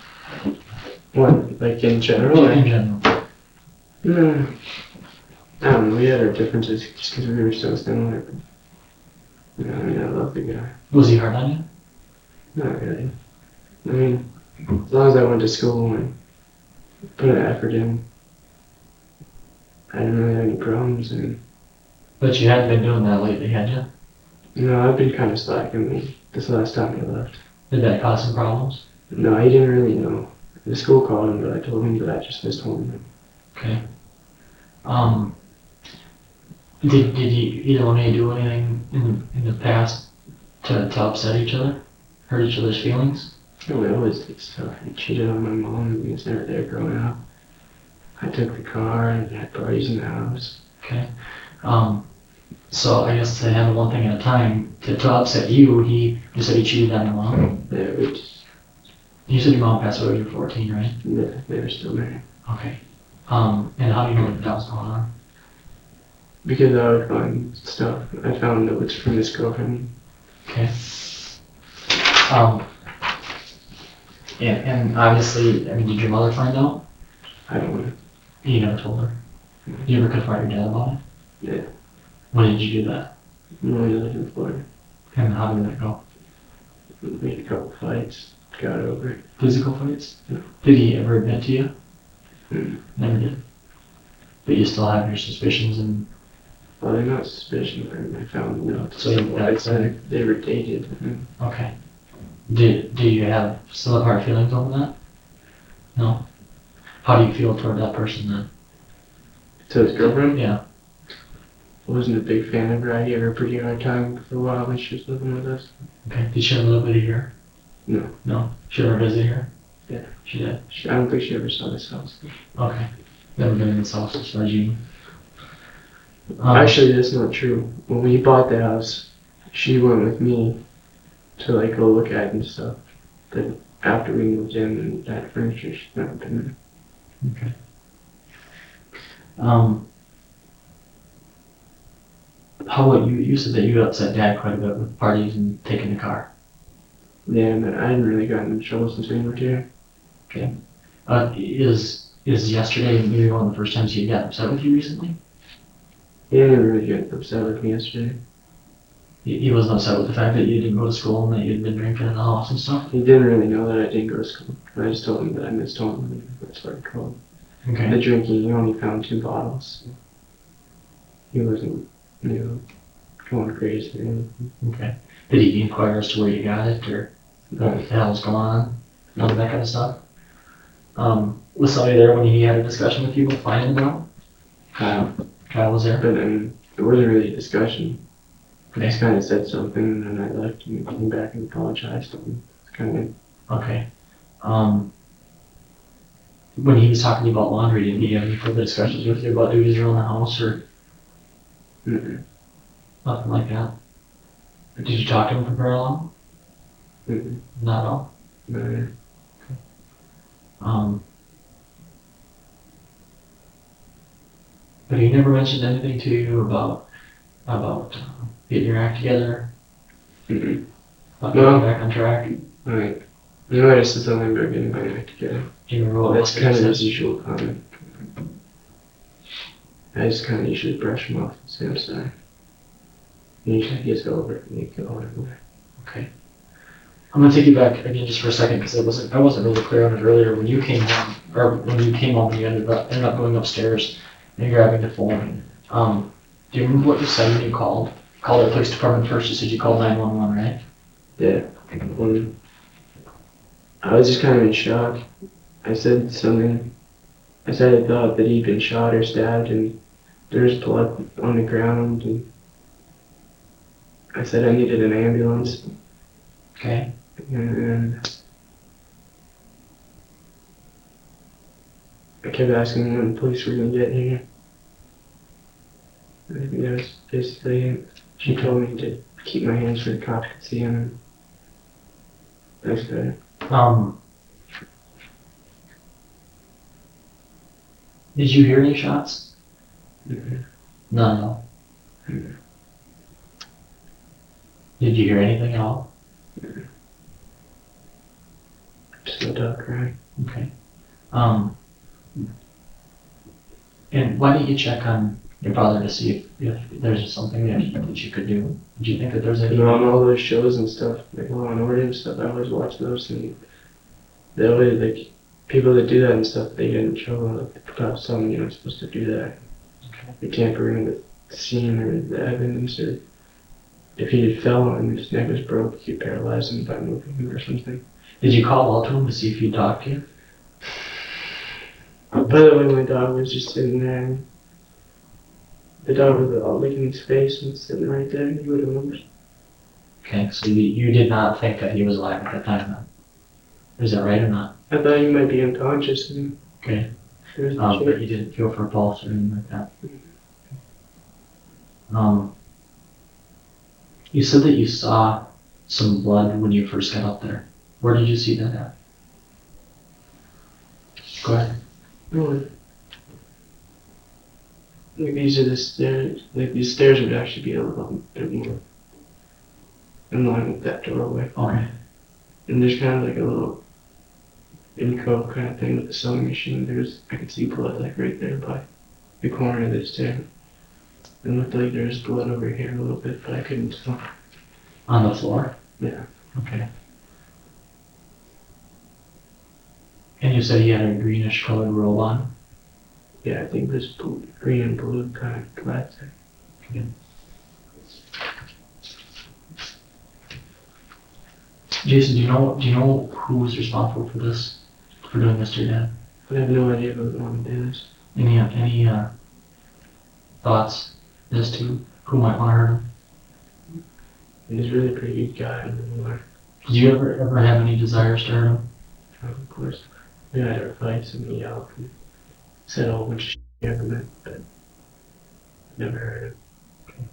What, like in general? In general. No. I don't know, we had our differences just because we were so similar. I mean, I love the guy. Was he hard on you? Not really. I mean, as long as I went to school and put an effort in, I didn't really have any problems. But you hadn't been doing that lately, had you? No, I've been kind of slacking this last time he left. Did that cause some problems? No, he didn't really know. The school called him, but I told him that I just missed home. Okay. Um, did either one of you do anything in the past to upset each other? Hurt each other's feelings? No, we always did stuff. He cheated on my mom and he was never there growing up. I took the car and had parties in the house. Okay. So I guess to handle one thing at a time, to upset you, you said he cheated on your mom? Yeah, we just, You said your mom passed away when you were 14, right? yeah, they were still married. Okay. And how do you know that was going on? Because I would find stuff. I found notes from his girlfriend. Okay. And obviously, I mean, did your mother find out? I don't know. You never told her? Did you ever confront your dad about it? Yeah. When did you do that? I'm only looking for it. And how did that go? We had a couple fights. Got over it. Physical fights? Yeah. Did he ever admit to you? Mm. Never did. But you still have your suspicions and... Well, they're not suspicious. I found notes. So you- I said they were dated. Okay. Do you have still have hard feelings over that? No? How do you feel toward that person then? To his girlfriend? Yeah. I wasn't a big fan of her. I gave her a pretty hard time for a while when she was living with us. Okay. Did she have a little bit of here? No. No? She ever visit here? Yeah. She did? I don't think she ever saw this house. Okay. Never been in this house since Regine. Actually, that's not true. When we bought the house, she went with me to like go look at it and stuff. But after we moved in and had furniture, she's never been Okay. How about you? You said that you upset Dad quite a bit with parties and taking the car. there. Yeah, but I hadn't really gotten in trouble since we moved here. Is yesterday maybe one of the first times he got upset with you recently? He didn't really get upset with me yesterday. He wasn't upset with the fact that you didn't go to school and that you'd been drinking in the house and stuff? He didn't really know that I didn't go to school. I just told him that I missed home. And that's what I called. Okay. The drinking, he only found 2 bottles. He wasn't, going crazy or anything. Okay. Did he inquire as to where you got it or what the hell's going on? None of that kind of stuff? Was somebody there when he had a discussion with you about finding it out? Kyle was there? But it wasn't really a discussion. He Okay. just kind of said something and then I left and came back and apologized to him. It's kind of, Okay. When he was talking to you about laundry, did he have any further discussions with you about duties around the house or nothing like that? Did you talk to him for very long? Not at all? no. But he never mentioned anything to you about getting your act together, about No. getting back on track? Alright. I just said something about getting my act together. Do you remember what That's it kind was of that his he usual comment. I just kind of usually brush him off and say I'm sorry. He usually gets over it and he go over it. Okay. I'm gonna take you back again just for a second because I wasn't really clear on it earlier. When you came home, or when you came home, and you ended up going upstairs and grabbing the phone. Do you remember what you said when you called? Called the police department first. You said you called 911, right? Yeah. I was just kind of in shock. I said something. I said I thought that he'd been shot or stabbed and there's blood on the ground and I said I needed an ambulance Okay. and I kept asking when the police were gonna get here. I think that was basically it. She told me to keep my hands where the cops could see him. That's good. Did you hear any shots? None at all. Did you hear anything at all? Just a dog crying. Okay. And why didn't you check on your father to see if there's something that you could do? Did you think that there's any? And on all those shows and stuff, like Law and Order and stuff, I always watch those and they always, like, people that do that and stuff, they get in trouble. Like, the cops tell them you're not supposed to do that. Okay. You're tampering with the scene or the evidence or if he had fell and his neck was broke, he could paralyze him by moving him or something. Did you call out to him to see if he'd talk to you? By the way, my dog was just sitting there. The dog was all licking his face and sitting right there, and he would have moved. Okay, so you did not think that he was alive at that time then? Is that right or not? I thought he might be unconscious. And Okay. there was no But you didn't feel for a pulse or anything like that? You said that you saw some blood when you first got up there. Where did you see that at? Go ahead. No. Like these are the stairs. Like these stairs would actually be a little bit more in line with that doorway. Okay. And there's kind of like a little Inco kind of thing with the sewing machine. I could see blood like right there by the corner of the stair. It looked like there was blood over here a little bit, but I couldn't tell. On the floor? Yeah. Okay. And you said he had a greenish colored robe on? Yeah, I think this green and blue kind of clad thing. Okay. Jason, do you know who was responsible for this? For doing this to your dad? But I have no idea who would want to do this. Any thoughts as to who might want to hurt him? He's a really pretty good guy. I don't know why. Did you ever have any desires to hurt him? Of course. We had our fights and he yelled and said a whole bunch of shit after that, but never heard him.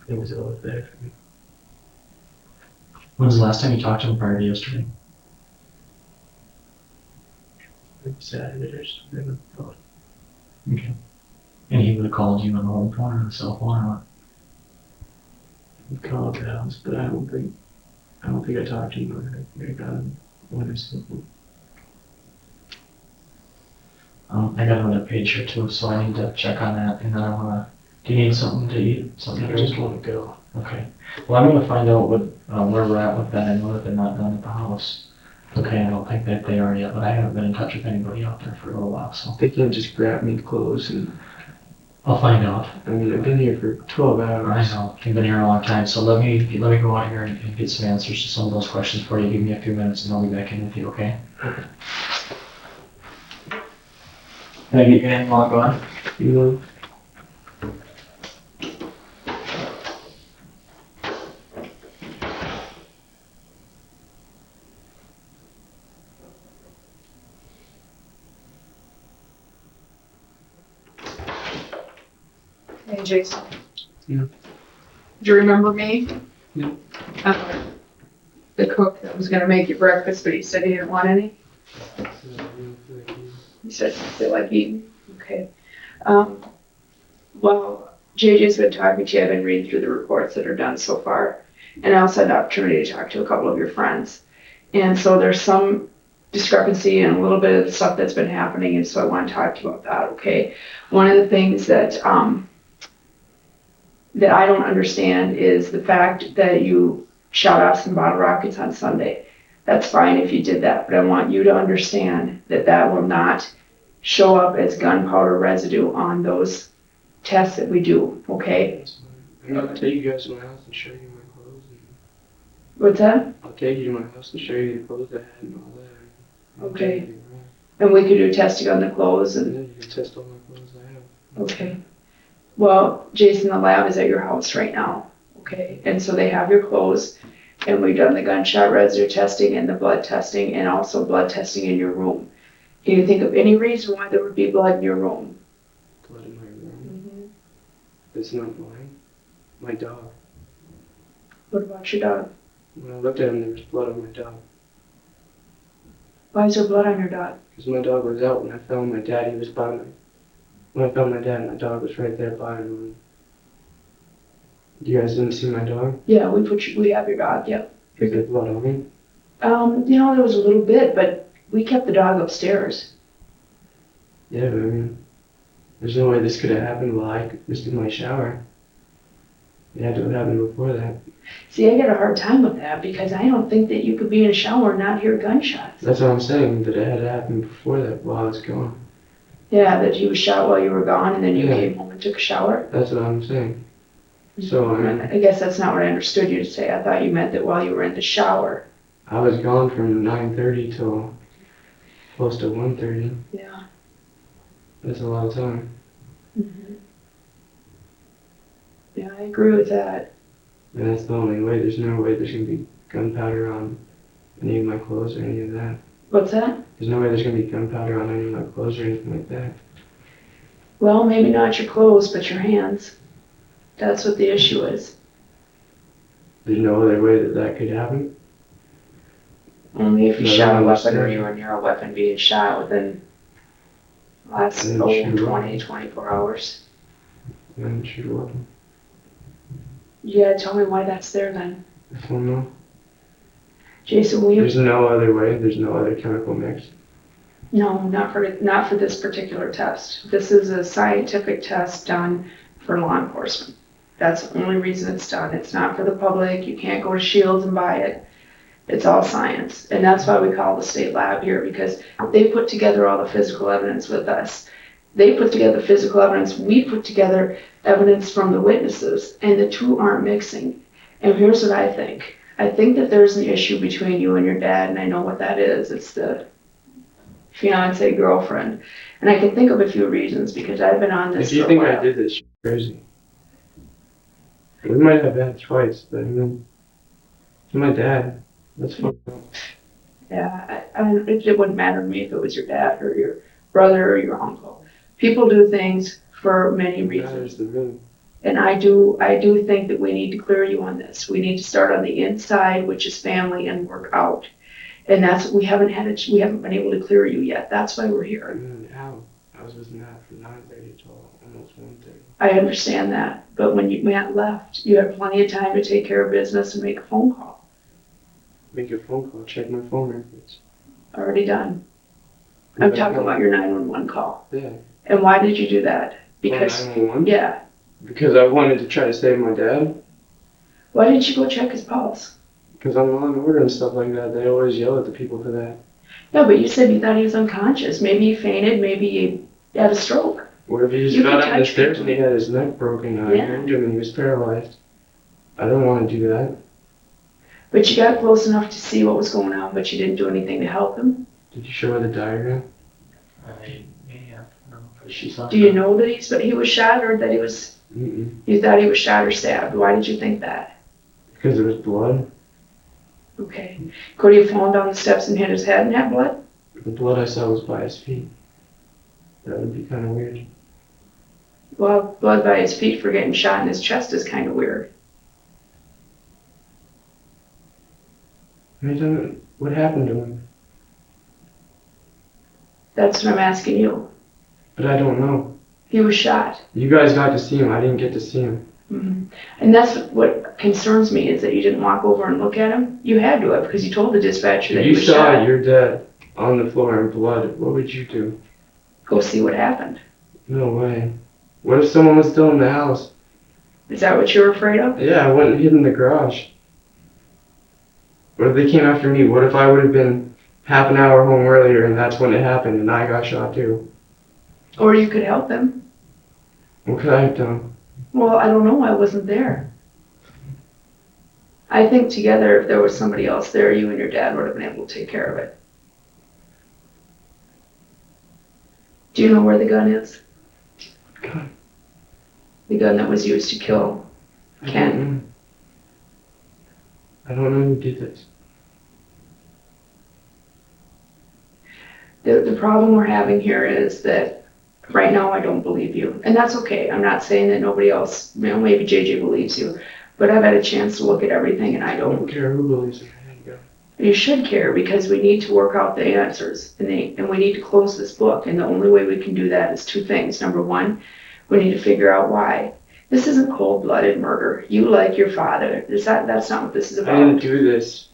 It was always there for me. When was the last time you talked to him prior to yesterday? Like Saturday or something. Okay. And he would have called you on the home phone or the cell phone or what? He called the house, but I don't think I talked to him. I got him on his cell phone. I got another page here too, so I need to check on that. And then I want to. Do you need something to eat? Something to I just drink? want to go. Okay. Well, I'm going to find out what where we're at with that. I know that they're not done at the house. Okay, I don't think that they are yet, but I haven't been in touch with anybody out there for a little while, so They can't just grab me clothes and I'll find out. I mean I've been here for 12 hours. I know you've been here a long time, so let me go out here and get some answers to some of those questions for you. Give me a few minutes, and I'll be back in with you. Okay? Can I get your name while I'm gone? You know? Hey, Jason. Yeah. Do you remember me? Yeah. The cook that was gonna make you breakfast, but you said you didn't want any? You said you feel like eating? Okay. Well, JJ's been talking to you. I've been reading through the reports that are done so far. And I also had the opportunity to talk to a couple of your friends. And so there's some discrepancy and a little bit of the stuff that's been happening. And so I want to talk to you about that, okay? One of the things that that I don't understand is the fact that you shot off some bottle rockets on Sunday. That's fine if you did that, but I want you to understand that that will not show up as gunpowder residue on those tests that we do, okay? I'm gonna take you guys to my house and show you my clothes. What's that? I'll take you to my house and show you the clothes I had and all that. Okay. And we could do testing on the clothes And and, then you can test all my clothes I have. okay. Well, Jason, the lab is at your house right now, okay? And so they have your clothes, and we've done the gunshot residue testing and the blood testing, and also blood testing in your room. Can you think of any reason why there would be blood in your room? Blood in my room. It's not mine. My dog. What about your dog? When I looked at him, there was blood on my dog. Why is there blood on your dog? Because my dog was out when I found my dad. He was by me. When I found my dad, my dog was right there by him. You guys didn't see my dog? Yeah, we have your dog, yeah. Is there blood on me? There was a little bit, but we kept the dog upstairs. Yeah, but I mean, there's no way this could have happened while I was in my shower. It had to have happened before that. See, I got a hard time with that because I don't think that you could be in a shower and not hear gunshots. That's what I'm saying, that it had to happen before that while I was gone. Yeah, that you was shot while you were gone and then you Yeah. came home and took a shower. That's what I'm saying. So, I mean, I guess that's not what I understood you to say. I thought you meant that while you were in the shower. I was gone from 9:30 till close to 1:30. Yeah. That's a lot of time. Mm-hmm. Yeah, I agree with that. And that's the only way. There's no way there's going to be gunpowder on any of my clothes or any of that. What's that? There's no way there's going to be gunpowder on any of my clothes or anything like that. Well, maybe not your clothes, but your hands. That's what the issue is. There's no other way that that could happen. Only if you No, shot a I weapon or understand. you were near a weapon being shot within the last And shoot a 20, weapon. 24 hours. And shoot a weapon. Yeah, tell me why that's there then. I don't know. Jason, will you? There's no other way. There's no other chemical mix. No, not for this particular test. This is a scientific test done for law enforcement. That's the only reason it's done. It's not for the public. You can't go to Shields and buy it. It's all science. And that's why we call the state lab here, because they put together all the physical evidence with us. They put together physical evidence. We put together evidence from the witnesses, and the two aren't mixing. And here's what I think. I think that there's an issue between you and your dad, and I know what that is. It's the fiance girlfriend. And I can think of a few reasons because I've been on this If you for a think while. I did this, you're crazy. We might have had fights, but I mean, it's my dad. That's fucked up. Yeah, it wouldn't matter to me if it was your dad or your brother or your uncle. People do things for many It reasons. matters to me. And I do think that we need to clear you on this. We need to start on the inside, which is family, and work out. And that's we haven't been able to clear you yet. That's why we're here. And then out. I was with Matt from 9:30 till almost 1:30. I understand that. But when Matt left, you had plenty of time to take care of business and make a phone call. Make a phone call, check my phone records. Already done. I'm talking about your 911 call. Yeah. And why did you do that? Because 911? yeah. Because I wanted to try to save my dad. Why didn't you go check his pulse? Because I'm law and order and stuff like that. They always yell at the people for that. Yeah, but you said you thought he was unconscious. Maybe he fainted. Maybe he had a stroke. What if he just You fell can down the touch stairs people. and he had his neck broken? I Yeah. heard him and he was paralyzed. I don't want to do that. But you got close enough to see what was going on, but you didn't do anything to help him. Did you show her the diagram? Yeah. I don't know if she saw Do you know that he was shot or that he was? Mm-mm. You thought he was shot or stabbed. Why did you think that? Because there was blood. Okay. Could he have fallen down the steps and hit his head and had blood? The blood I saw was by his feet. That would be kind of weird. Well, blood by his feet for getting shot in his chest is kind of weird. I don't. What happened to him? That's what I'm asking you. But I don't know. He was shot. You guys got to see him. I didn't get to see him. Mm-hmm. And that's what concerns me is that you didn't walk over and look at him. You had to have because you told the dispatcher that If he you was saw shot. your dad on the floor in blood, what would you do? Go see what happened. No way. What if someone was still in the house? Is that what you're afraid of? Yeah, I went and hid in the garage. What if they came after me? What if I would have been half an hour home earlier and that's when it happened and I got shot too? Or you could help him. What could I have done? Well, I don't know. I wasn't there. I think together, if there was somebody else there, you and your dad would have been able to take care of it. Do you know where the gun is? God, The gun that was used to kill Ken. I don't know who did this. The problem we're having here is that right now I don't believe you. And that's okay. I'm not saying that nobody else, maybe JJ believes you. But I've had a chance to look at everything and I I don't don't. care who believes it. There you go. You should care because we need to work out the answers and we need to close this book. And the only way we can do that is two things. Number one, we need to figure out why. This isn't cold-blooded murder. You like your father. That's not what this is I didn't about. do this.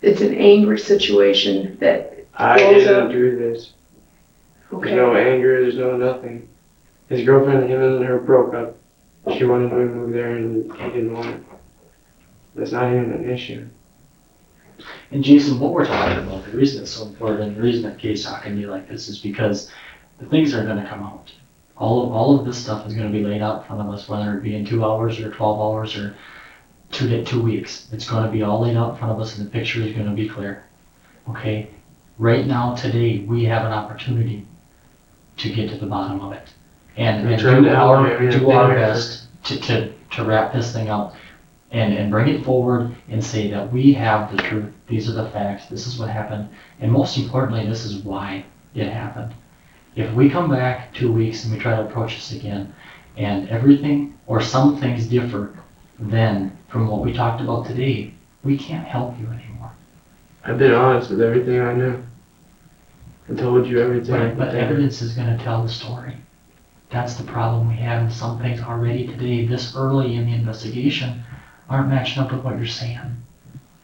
It's an angry situation that I blows didn't up. do this. Okay. There's no anger, there's no nothing. His girlfriend, him and her broke up. She wanted him to move there and he didn't want it. That's not even an issue. And Jason, what we're talking about, the reason it's so important, and the reason that case talking to you like this is because the things are going to come out. All of this stuff is going to be laid out in front of us, whether it be in 2 hours or 12 hours or 2 weeks. It's going to be all laid out in front of us, and the picture is going to be clear. Okay? Right now, today, we have an opportunity to get to the bottom of it. And do our best to wrap this thing up and bring it forward and say that we have the truth. These are the facts. This is what happened. And most importantly, this is why it happened. If we come back 2 weeks and we try to approach this again and everything or some things differ then from what we talked about today, we can't help you anymore. I've been honest with everything I knew. I told you everything. But evidence is going to tell the story. That's the problem we have, and some things already today, this early in the investigation, aren't matching up with what you're saying.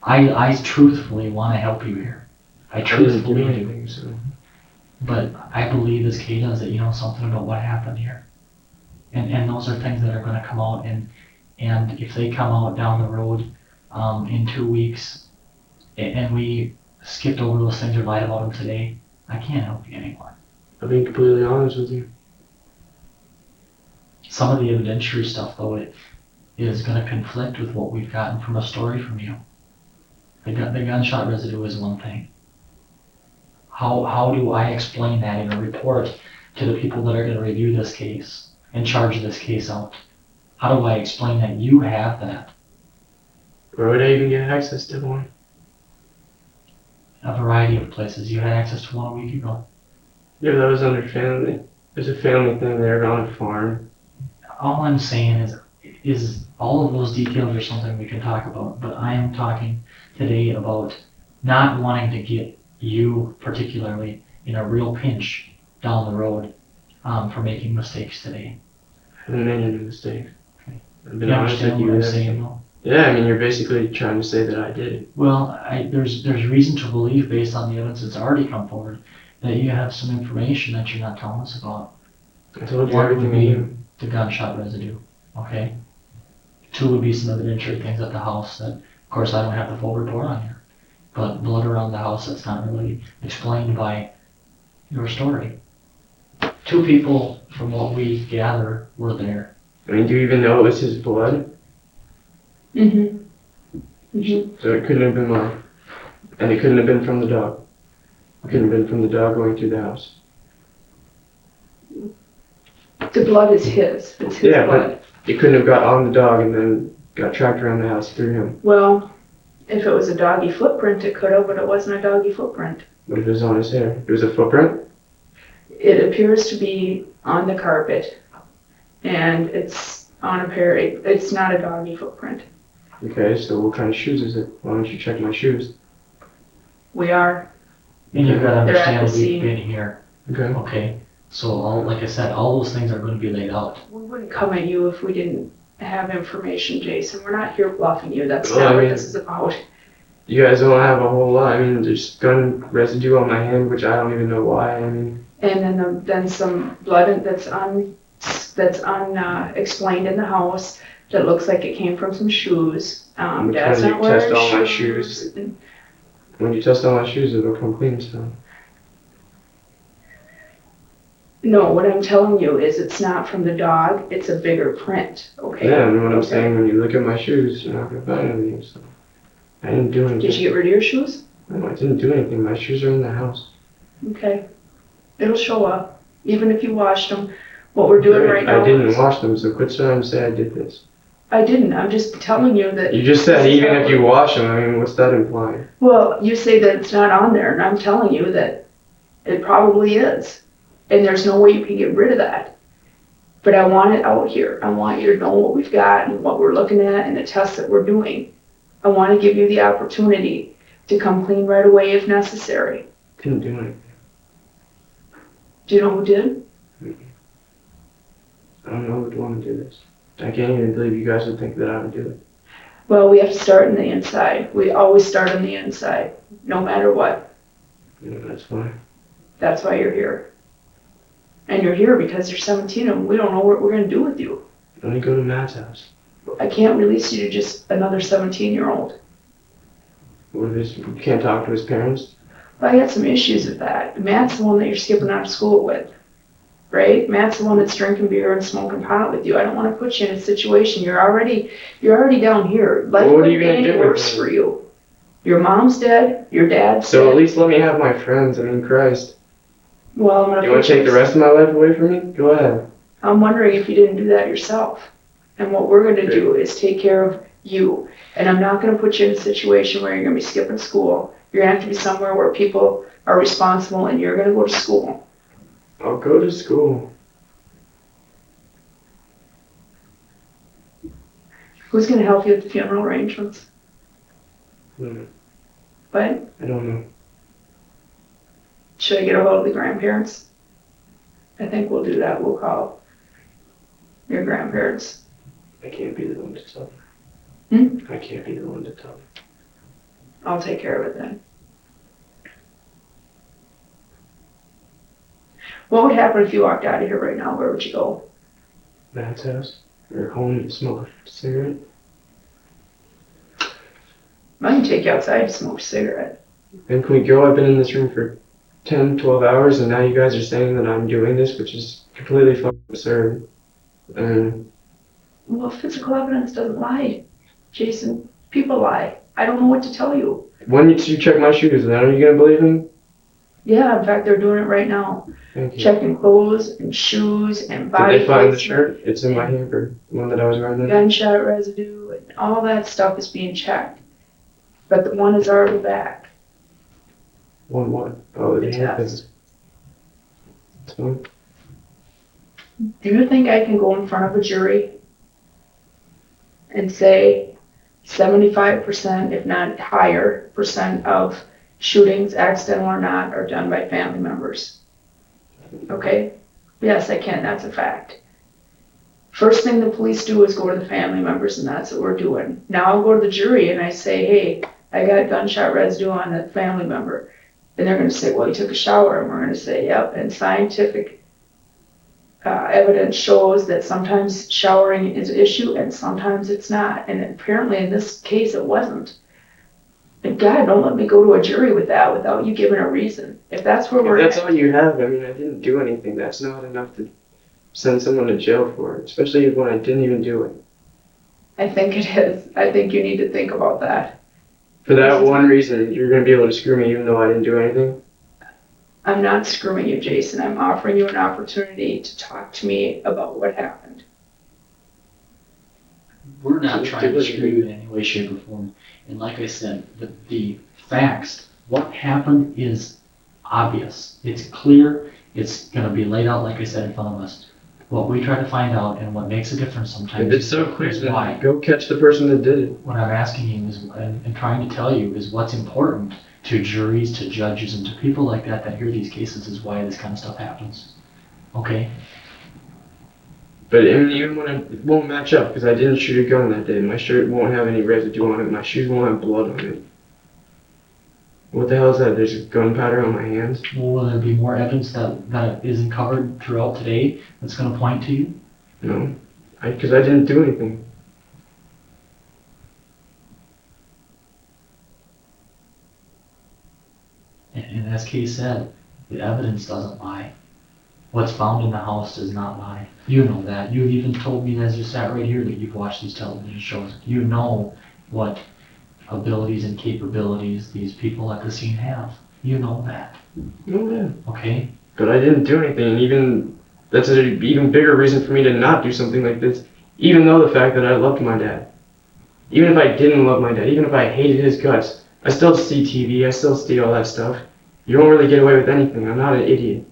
I truthfully want to help you here. I truthfully do. So. But I believe as Cajuns that you know something about what happened here. And those are things that are going to come out, and if they come out down the road in 2 weeks, and we skipped over those things or lied about them today, I can't help you anymore. I'm being completely honest with you. Some of the evidentiary stuff, though, it is going to conflict with what we've gotten from a story from you. The gunshot residue is one thing. How do I explain that in a report to the people that are going to review this case and charge this case out? How do I explain that you have that? Where would I even get access to one? A variety of places. You had access to one a week ago. Yeah, but that was under family. There's a family thing there on a farm. All I'm saying is all of those details are something we can talk about, but I am talking today about not wanting to get you particularly in a real pinch down the road for making mistakes today. I haven't made any mistakes. Okay. I've been You honest with understand you what I'm with saying, everything. though? Yeah, I mean, you're basically trying to say that I did it. Well, there's reason to believe, based on the evidence that's already come forward, that you have some information that you're not telling us about. I told you One everything would I be knew. the gunshot residue, okay? 2 would be some evidentiary things at the house that, of course, I don't have the full report on here. But blood around the house that's not really explained by your story. 2 people, from what we gather, were there. I mean, do you even know it was his blood? Mm-hmm. Mm-hmm. So it couldn't have been mine. And it couldn't have been from the dog. It couldn't have been from the dog going through the house. The blood is his. It's his Yeah, blood. but it couldn't have got on the dog and then got tracked around the house through him. Well, if it was a doggy footprint, it could have, but it wasn't a doggy footprint. What if it was on his hair? It was a footprint? It appears to be on the carpet, and it's on a pair. It's not a doggy footprint. Okay, so what kind of shoes is it? Why don't you check my shoes? We are. And you've got to They're at understand the we've scene. been here, Okay. okay? So, like I said, all those things are going to be laid out. We wouldn't come at you if we didn't have information, Jason. We're not here bluffing you. That's Well, not I what mean- this is about. You guys don't have a whole lot. I mean, there's gun residue on my hand, which I don't even know why. I mean, And then some blood that's explained in the house that looks like it came from some shoes. Which Dad's one not do you test wearing all my shoes. shoes? when you test all my shoes, it'll come clean, so. No, what I'm telling you is it's not from the dog. It's a bigger print. Okay. Yeah, and what I'm Okay. saying, when you look at my shoes, you're not gonna find anything, so. I didn't do anything. Did you get rid of your shoes? No, I didn't do anything. My shoes are in the house. Okay. It'll show up, even if you washed them. What we're doing right now. I didn't wash them, so quit trying to say I did this. I didn't. I'm just telling you that. You just said even if you wash them, I mean, what's that implying? Well, you say that it's not on there, and I'm telling you that it probably is. And there's no way you can get rid of that. But I want it out here. I want you to know what we've got and what we're looking at and the tests that we're doing. I want to give you the opportunity to come clean right away if necessary. Didn't do anything. Do you know who did? I don't know who would want to do this. I can't even believe you guys would think that I would do it. Well, we have to start on the inside. We always start on the inside, no matter what. Yeah, that's fine. That's why you're here. And you're here because you're 17 and we don't know what we're going to do with you. Let me go to Matt's house. I can't release you to just another 17-year-old. What if you can't talk to his parents? I got some issues with that. Matt's the one that you're skipping out of school with. right? Matt's the one that's drinking beer and smoking pot with you. I don't want to put you in a situation. You're already down here. Life Well, what are wouldn't you get gonna any do worse with for me? you. Your mom's dead. Your dad's So dead. at least let me have my friends. I mean, Christ. Well, I'm gonna You want to take the rest of my life away from me? Go ahead. I'm wondering if you didn't do that yourself. And what we're gonna do is take care of you. And I'm not gonna put you in a situation where you're gonna be skipping school. You're gonna have to be somewhere where people are responsible and you're gonna go to school. I'll go to school. Who's gonna help you with the funeral arrangements? What? I don't know. Should I get a hold of the grandparents? I think we'll do that. We'll call your grandparents. I can't be the one to tell Hmm? I can't be the one to tell I'll take care of it then. What would happen if you walked out of here right now? Where would you go? Matt's house or home to smoke a cigarette. I can take you outside to smoke a cigarette. Then can we go? I've been in this room for 10, 12 hours, and now you guys are saying that I'm doing this, which is completely fucking absurd. And Well, physical evidence doesn't lie, Jason. People lie. I don't know what to tell you. when you check my shoes, then are you gonna believe me? Yeah, in fact, they're doing it right now. Thank you. Checking clothes and shoes and Did body they find the placement, shirt? It's in my hamper, the one that I was wearing then. gunshot residue, and all that stuff is being checked. But the one is already back. One what? Oh, the The hamper. test. That's fine. Do you think I can go in front of a jury and say 75%, if not higher, percent of shootings, accidental or not, are done by family members? Okay? Yes, I can. That's a fact. First thing the police do is go to the family members, and that's what we're doing. Now I'll go to the jury and I say, hey, I got gunshot residue on a family member. And they're going to say, well, he took a shower. And we're going to say, yep. And scientific evidence shows that sometimes showering is an issue and sometimes it's not. And apparently in this case, it wasn't. And God, don't let me go to a jury with that without you giving a reason. If that's where we're If that's at. all you have, I mean, I didn't do anything. That's not enough to send someone to jail for, especially when I didn't even do it. I think it is. I think you need to think about that. For that one reason, you're gonna be able to screw me even though I didn't do anything? I'm not screwing you, Jason. I'm offering you an opportunity to talk to me about what happened. We're not trying to screw you in any way, shape, or form. And like I said, the facts, what happened is obvious. It's clear. It's going to be laid out, like I said, in front of us. What we try to find out and what makes a difference sometimes If it's so clear, is then why. go catch the person that did it. What I'm asking you is, and trying to tell you, is what's important to juries, to judges, and to people like that hear these cases is why this kind of stuff happens. Okay? But I mean, even when it won't match up, because I didn't shoot a gun that day. My shirt won't have any residue on it. My shoes won't have blood on it. What the hell is that? There's gunpowder on my hands? Well, will there be more evidence that isn't covered throughout today that's going to point to you? No. Because I didn't do anything. And as Kay said, the evidence doesn't lie. What's found in the house does not lie. You know that. You've even told me as you sat right here that you've watched these television shows. You know what abilities and capabilities these people at the scene have. You know that. Oh, yeah. Okay? But I didn't do anything, and even that's an even bigger reason for me to not do something like this, even though the fact that I loved my dad. Even if I didn't love my dad, even if I hated his guts, I still see TV, I still see all that stuff. You won't really get away with anything. I'm not an idiot.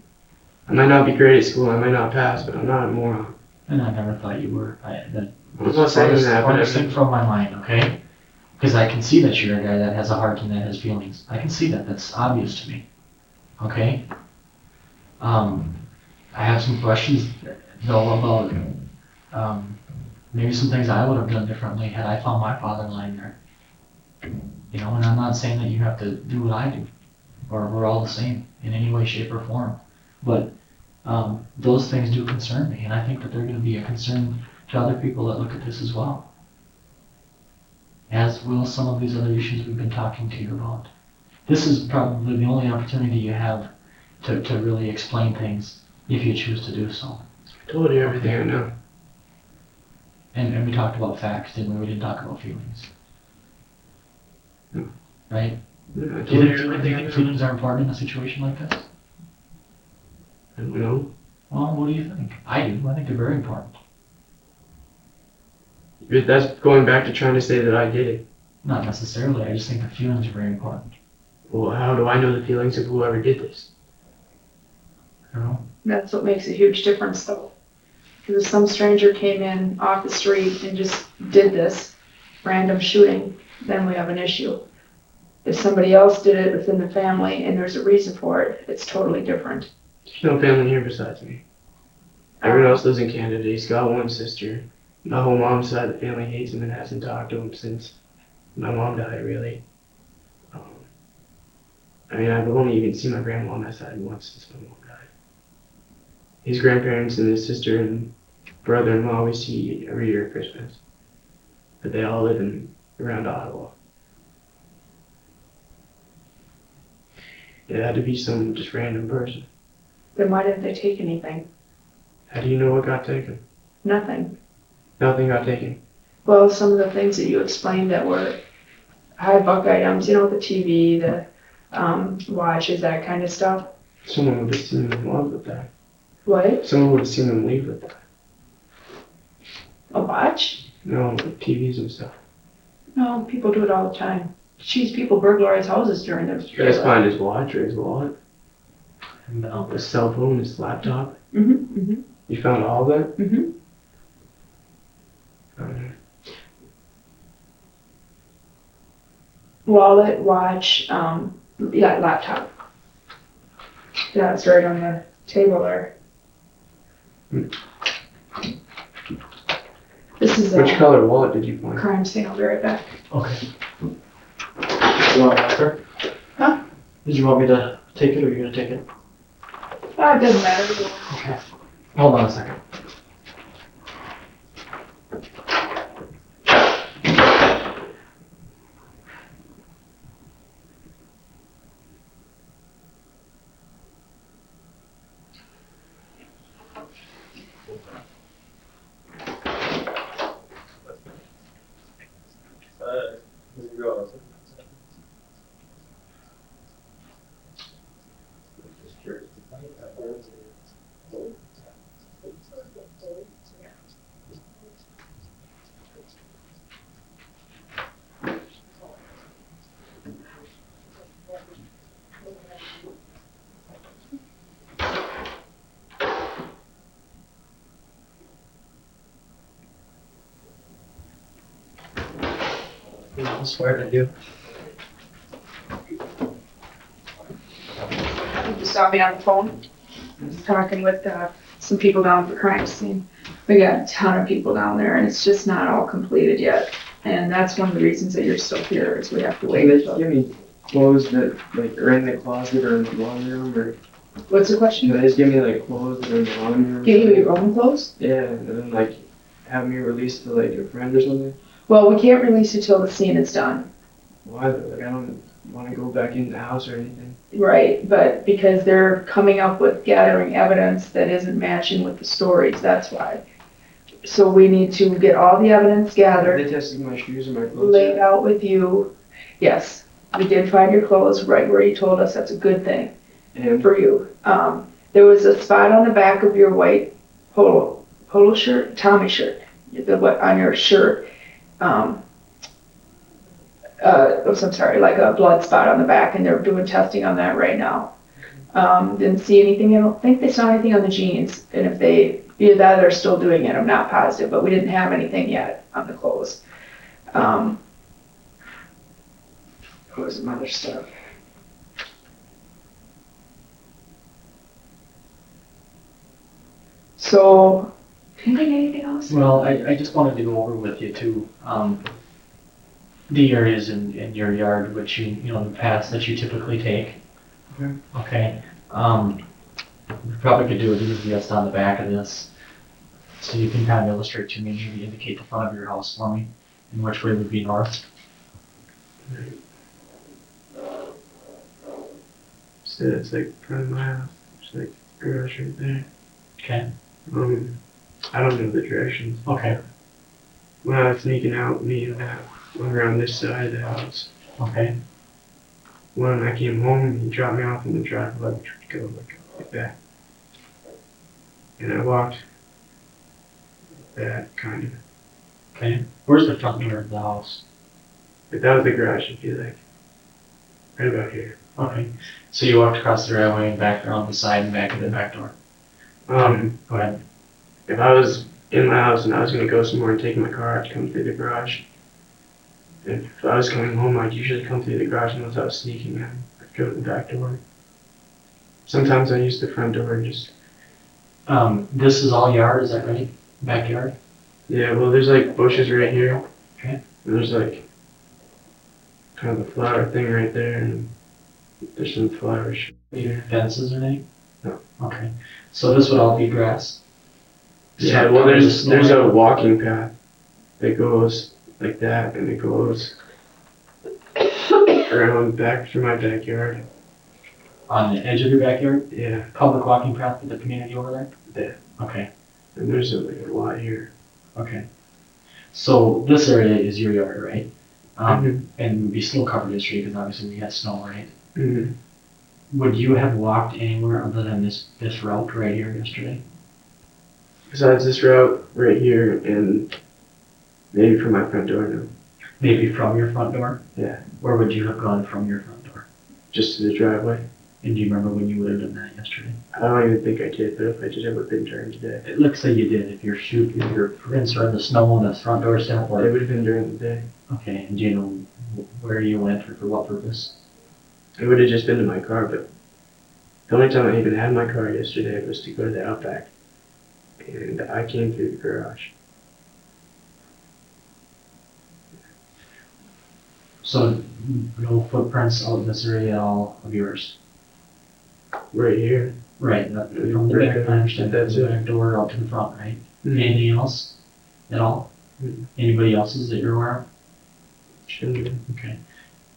I might not be great at school, I might not pass, but I'm not a moron. And I never thought you were. I'm not saying that, but farthest thing from my mind, okay? Because I can see that you're a guy that has a heart and that has feelings. I can see that. That's obvious to me. Okay? I have some questions, though, about maybe some things I would have done differently had I found my father lying there. You know, and I'm not saying that you have to do what I do, or we're all the same in any way, shape, or form. But those things do concern me, and I think that they're going to be a concern to other people that look at this as well. As will some of these other issues we've been talking to you about. This is probably the only opportunity you have to really explain things if you choose to do so. I told you everything I know. And we talked about facts, didn't we? We didn't talk about feelings. No. Right? Yeah, I Do told you you think everything I know. feelings are important in a situation like this? I don't know. Well, what do you think? I do. I think they're very important. That's going back to trying to say that I did it. Not necessarily. I just think the feelings are very important. Well, how do I know the feelings of whoever did this? You know? That's what makes a huge difference though. Because if some stranger came in off the street and just did this random shooting, then we have an issue. If somebody else did it within the family and there's a reason for it, it's totally different. There's no family here besides me. Everyone else lives in Canada. He's got one sister. My whole mom's side of the family hates him and hasn't talked to him since my mom died, really. I mean, I've only even seen my grandma on that side once since my mom died. His grandparents and his sister and brother-in-law we see every year at Christmas. But they all live around Ottawa. It had to be some just random person. Then why didn't they take anything? How do you know what got taken? Nothing. Nothing got taken. Well, some of the things that you explained that were high buck items, the TV, the watches, that kind of stuff. Someone would have seen them love with that. What? Someone would have seen them leave with that. A watch? No, like TVs and stuff. No, people do it all the time. Jeez, people burglarize houses during their. You guys find his watch or his wallet? No. His cell phone, his laptop? Mm-hmm. You found all of that? Mm-hmm. Wallet, watch, laptop. Yeah, it's right on the table there. This is Which a color wallet did you find? crime scene. I'll be right back. Okay. You want to answer? Huh? Did you want me to take it or are you going to take it? It doesn't matter. Okay. Hold on a second. I swear to you. You just saw me on the phone. I was talking with some people down at the crime scene. We got a ton of people down there, and it's just not all completed yet. And that's one of the reasons that you're still here is we have to wait. Can they just give me clothes that are in the closet or in the laundry room, or What's the question? can they just give me clothes that are in the laundry room? Give you your own clothes? Yeah, and then have me released to a friend or something. Well, we can't release you till the scene is done. Why? I don't want to go back in the house or anything. Right, but because they're coming up with gathering evidence that isn't matching with the stories, that's why. So we need to get all the evidence gathered, They tested my shoes and my clothes. laid out with you. Yes, we did find your clothes right where you told us. That's a good thing And for you. There was a spot on the back of your white polo shirt, Tommy shirt, on your shirt. I'm sorry, like a blood spot on the back, and they're doing testing on that right now. Didn't see anything. I don't think they saw anything on the jeans, and if they either that or they're still doing it, I'm not positive, but we didn't have anything yet on the clothes. What was some other stuff? So, do you think anything else? Well, I just wanted to go over with you too, the areas in your yard which the paths that you typically take. Okay. Okay. We probably could do a GPS on the back of this, so you can kind of illustrate to me, maybe indicate the front of your house for me, and which way would be north. So it's front of my house. It's garage right there. Okay. I don't know the directions. Okay. When I was sneaking out, we went around this side of the house. Okay. When I came home, he dropped me off in the driveway, which would go like that. And I walked that kind of. Okay. Where's the front door of the house? But that was the garage, I feel like. Right about here. Okay. So you walked across the driveway and back around the side and back of the back door. Go ahead. If I was in my house and I was gonna go somewhere and take my car, I'd come through the garage. And if I was coming home, I'd usually come through the garage unless I was sneaking in. I'd go to the back door. Sometimes I use the front door and just. This is all yard, is that right? Backyard? Yeah, well, there's like bushes right here. Okay. And there's like kind of a flower thing right there, and there's some flowers. Any fences or anything? No. Okay. So this would all be grass? Yeah, well, there's a walking path that goes like that, and it goes around back through my backyard. On the edge of your backyard? Yeah, Public walking path for the community over there? there. Okay. And there's like a lot here. Okay. So this area is your yard, right? Mhm. And would be still covered history because obviously we had snow, right? Mm-hmm. Would you have walked anywhere other than this route right here yesterday? Besides this route right here, and maybe from my front door now. Maybe from your front door? Yeah. Where would you have gone from your front door? Just to the driveway. And do you remember when you would have done that yesterday? I don't even think I did, but if I did, it would have been during the day. It looks like you did. If your prints are in the snow on the front door step, It or would have been during the day. okay. And do you know where you went or for what purpose? It would have just been to my car, but the only time I even had my car yesterday was to go to the Outback. And I came through the garage. So no footprints out in this area at all of yours. Right here. Right. From the back, I understand. That's From the it. back door out to the front, right? Mm-hmm. Anything else at all? Mm. Anybody else's that you're aware of? Shouldn't be. Okay.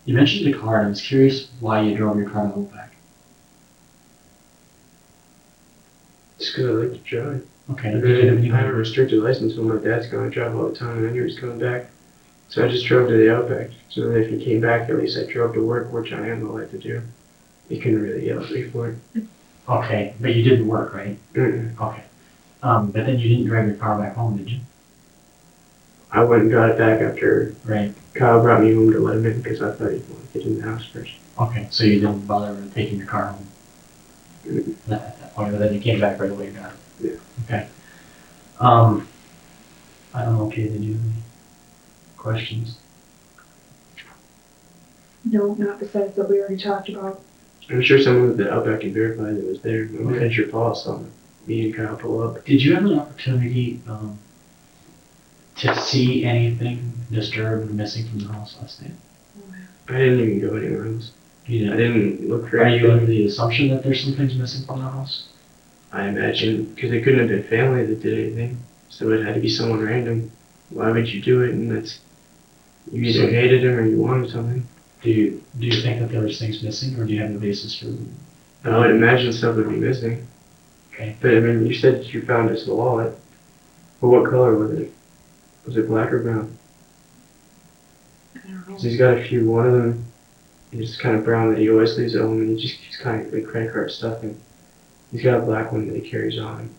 You mentioned the car, and I was curious why you drove your car to Outback. Just because I like to drive. Okay. And then I have a restricted license, so my dad's going to drive all the time, and I knew he was coming back. So I just drove to the Outback. So that if he came back, at least I drove to work, which I am allowed to do. He couldn't really yell at me for it. Okay, but you didn't work, right? Mm-mm. Okay. But then you didn't drive your car back home, did you? I went and got it back after Right. Kyle brought me home to let him in because I thought he'd want to get in the house first. Okay, so you didn't bother taking your car home at that point, but then you came back right away and got it? Yeah. Okay. I don't know, Kay, did you have any questions? No, not besides what we already talked about. I'm sure someone at the Outback can verify that it was there. My Okay. manager Paul saw me and Kyle pull up. Did you have an opportunity to see anything disturbed or missing from the house last night? I didn't even go anywhere else. You I didn't? didn't look for Are you under anything. the assumption that there's some things missing from the house? I imagine, because it couldn't have been family that did anything. So it had to be someone random. Why would you do it? And that's, you either So- hated him or you wanted something. Do you think that there was things missing, or do you have a basis for I would imagine stuff would be missing. Okay. But I mean, you said you found his wallet. Well, what color was it? Was it black or brown? I don't know. 'Cause he's got a few. One of them is kind of brown that he always leaves at home, and he's kind of like credit card stuff. And he's got a black one that he carries on him.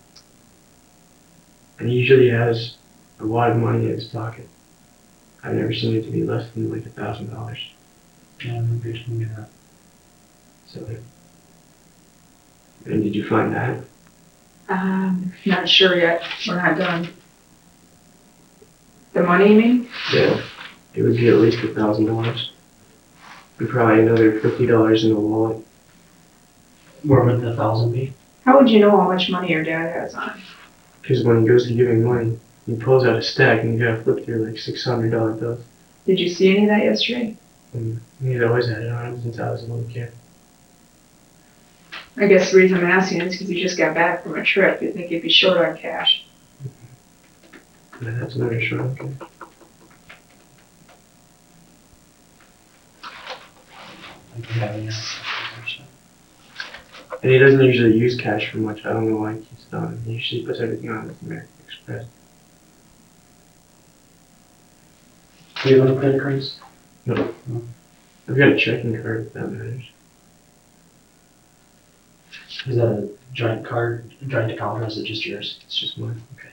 And he usually has a lot of money in his pocket. I've never seen it to be less than like $1,000. Yeah, maybe just maybe that. So, and did you find that? Not sure yet. We're not done. The money, you mean? Yeah. It would be at least $1,000. And probably another $50 in the wallet. Where would the 1,000 be? How would you know how much money your dad has on him? Because when he goes to give him money, he pulls out a stack and you gotta flip through like $600 bills. Did you see any of that yesterday? And he's always had it on him since I was a little kid. I guess the reason I'm asking is because you just got back from a trip. You'd think you'd be short on cash. Yeah, that's another short. Okay. Like you have any other questions? And he doesn't usually use cash for much. I don't know why he keeps it on. He usually puts everything on with American Express. Do you have any credit cards? No. I've got a checking card if that matters. Is that a joint card, joint account, or is it just yours? It's just mine. Okay.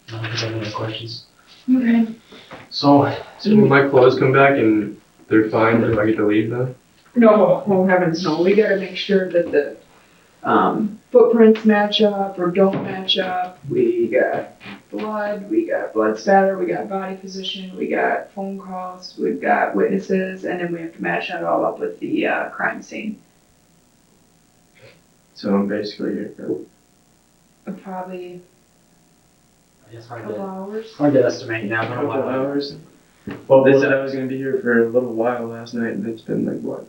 I don't think I have any questions. Okay. So, So when my clothes come back and they're fine, do I get to leave then? No, oh heavens no, we gotta make sure that the, footprints match up or don't match up. We got blood spatter, we got body position, we got phone calls, we've got witnesses, and then we have to match that all up with the, crime scene. So I'm basically here for Probably I guess a hard couple to, hours. hard to estimate, yeah. a But couple hours. Well, They said I was gonna be here for a little while last night, and it's been like what?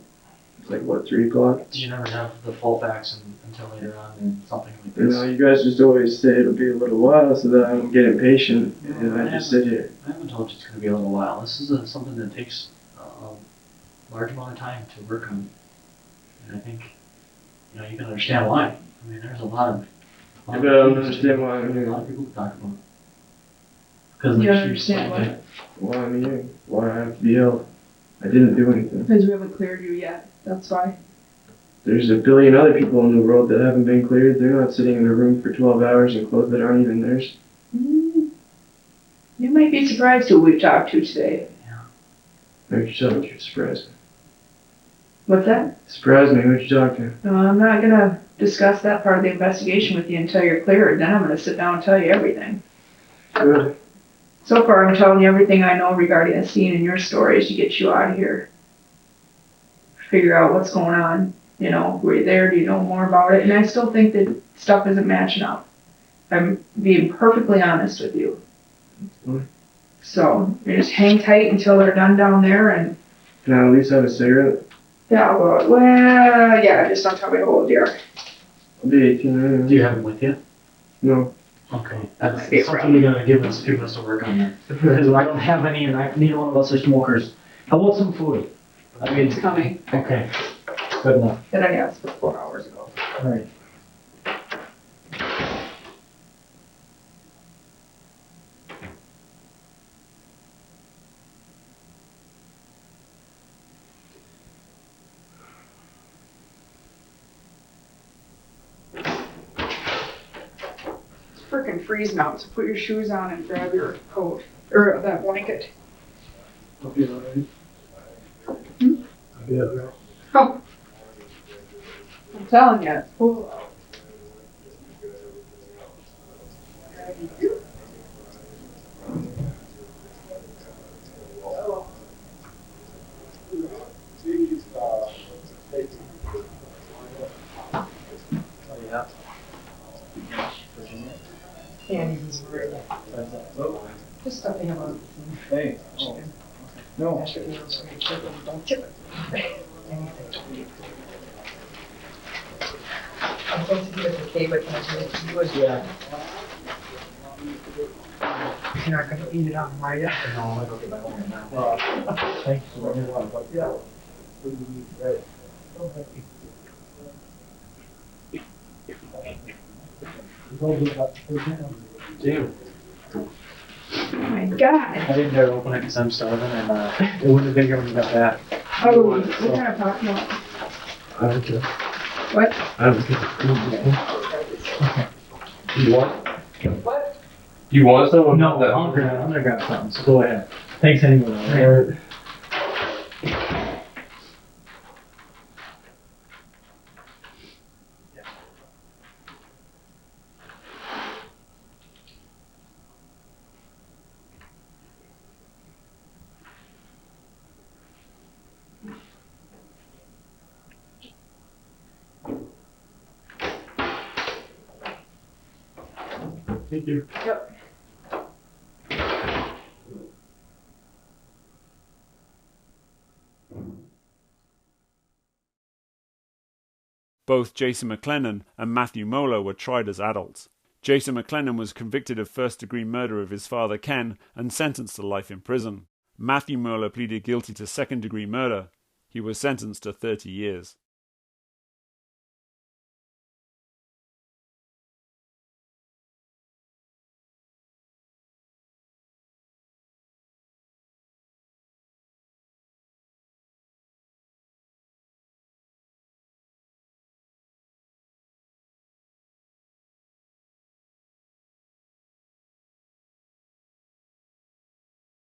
It's like what, 3 o'clock? did you never have the fallbacks until later on and something like You this? know, you guys just always say it'll be a little while so that I don't get impatient and I just sit here. I haven't told you it's going to be a little while. This is something that takes a large amount of time to work on. And I think, you can understand why. I mean, there's a lot of... Yeah, but I don't understand why I'm A here. lot of people talk about it. Because You don't understand what? Why I'm here. Why I have to be held. I didn't do anything. Because we haven't cleared you yet, that's why. There's a billion other people in the world that haven't been cleared. They're not sitting in a room for 12 hours in clothes that aren't even theirs. You might be surprised who we've talked to today. Who'd you talk to? Surprise me. What's that? Surprise me, who'd you talk to? I'm not gonna discuss that part of the investigation with you until you're cleared, then I'm gonna sit down and tell you everything. Good. So far, I'm telling you everything I know regarding the scene and your stories to get you out of here. Figure out what's going on. Were you there? Do you know more about it? And I still think that stuff isn't matching up. I'm being perfectly honest with you. So, you just hang tight until they're done down there and... Can I at least have a cigarette? Yeah, yeah, just don't tell me to hold your... I'll be 18 anyway. Do you have them with you? No. Okay. That's something you're going to give us to work on there. Because I don't have any, and neither one of us are smokers. How about some food? I mean, It's coming. okay. Good enough. That I asked for 4 hours ago. All right. It's frickin' freezing out, so put your shoes on and grab your coat. Or that blanket. I'll be all right. I'll be all right. Oh. I'm telling you, it's cool out. Candy was great. Just stuff they have on. Hey. No. Don't chip it. I'm supposed to give it to Kay, but can I give it to you as well? You're not gonna eat it on, are you? No, I'll go get my own now. Thanks for everyone. Yeah. Damn. Oh my God. I didn't dare open it because I'm starving, and it wouldn't have been here when you got back. Oh, what kind of pot milk? I don't care. What? I don't care. You want? What? You want some? No, I'm gonna grab something, so go ahead. Thanks anyway. Alright. Thank you. Yep. Both Jason McLennan and Matthew Moeller were tried as adults. Jason McLennan was convicted of first-degree murder of his father Ken and sentenced to life in prison. Matthew Moeller pleaded guilty to second-degree murder. He was sentenced to 30 years.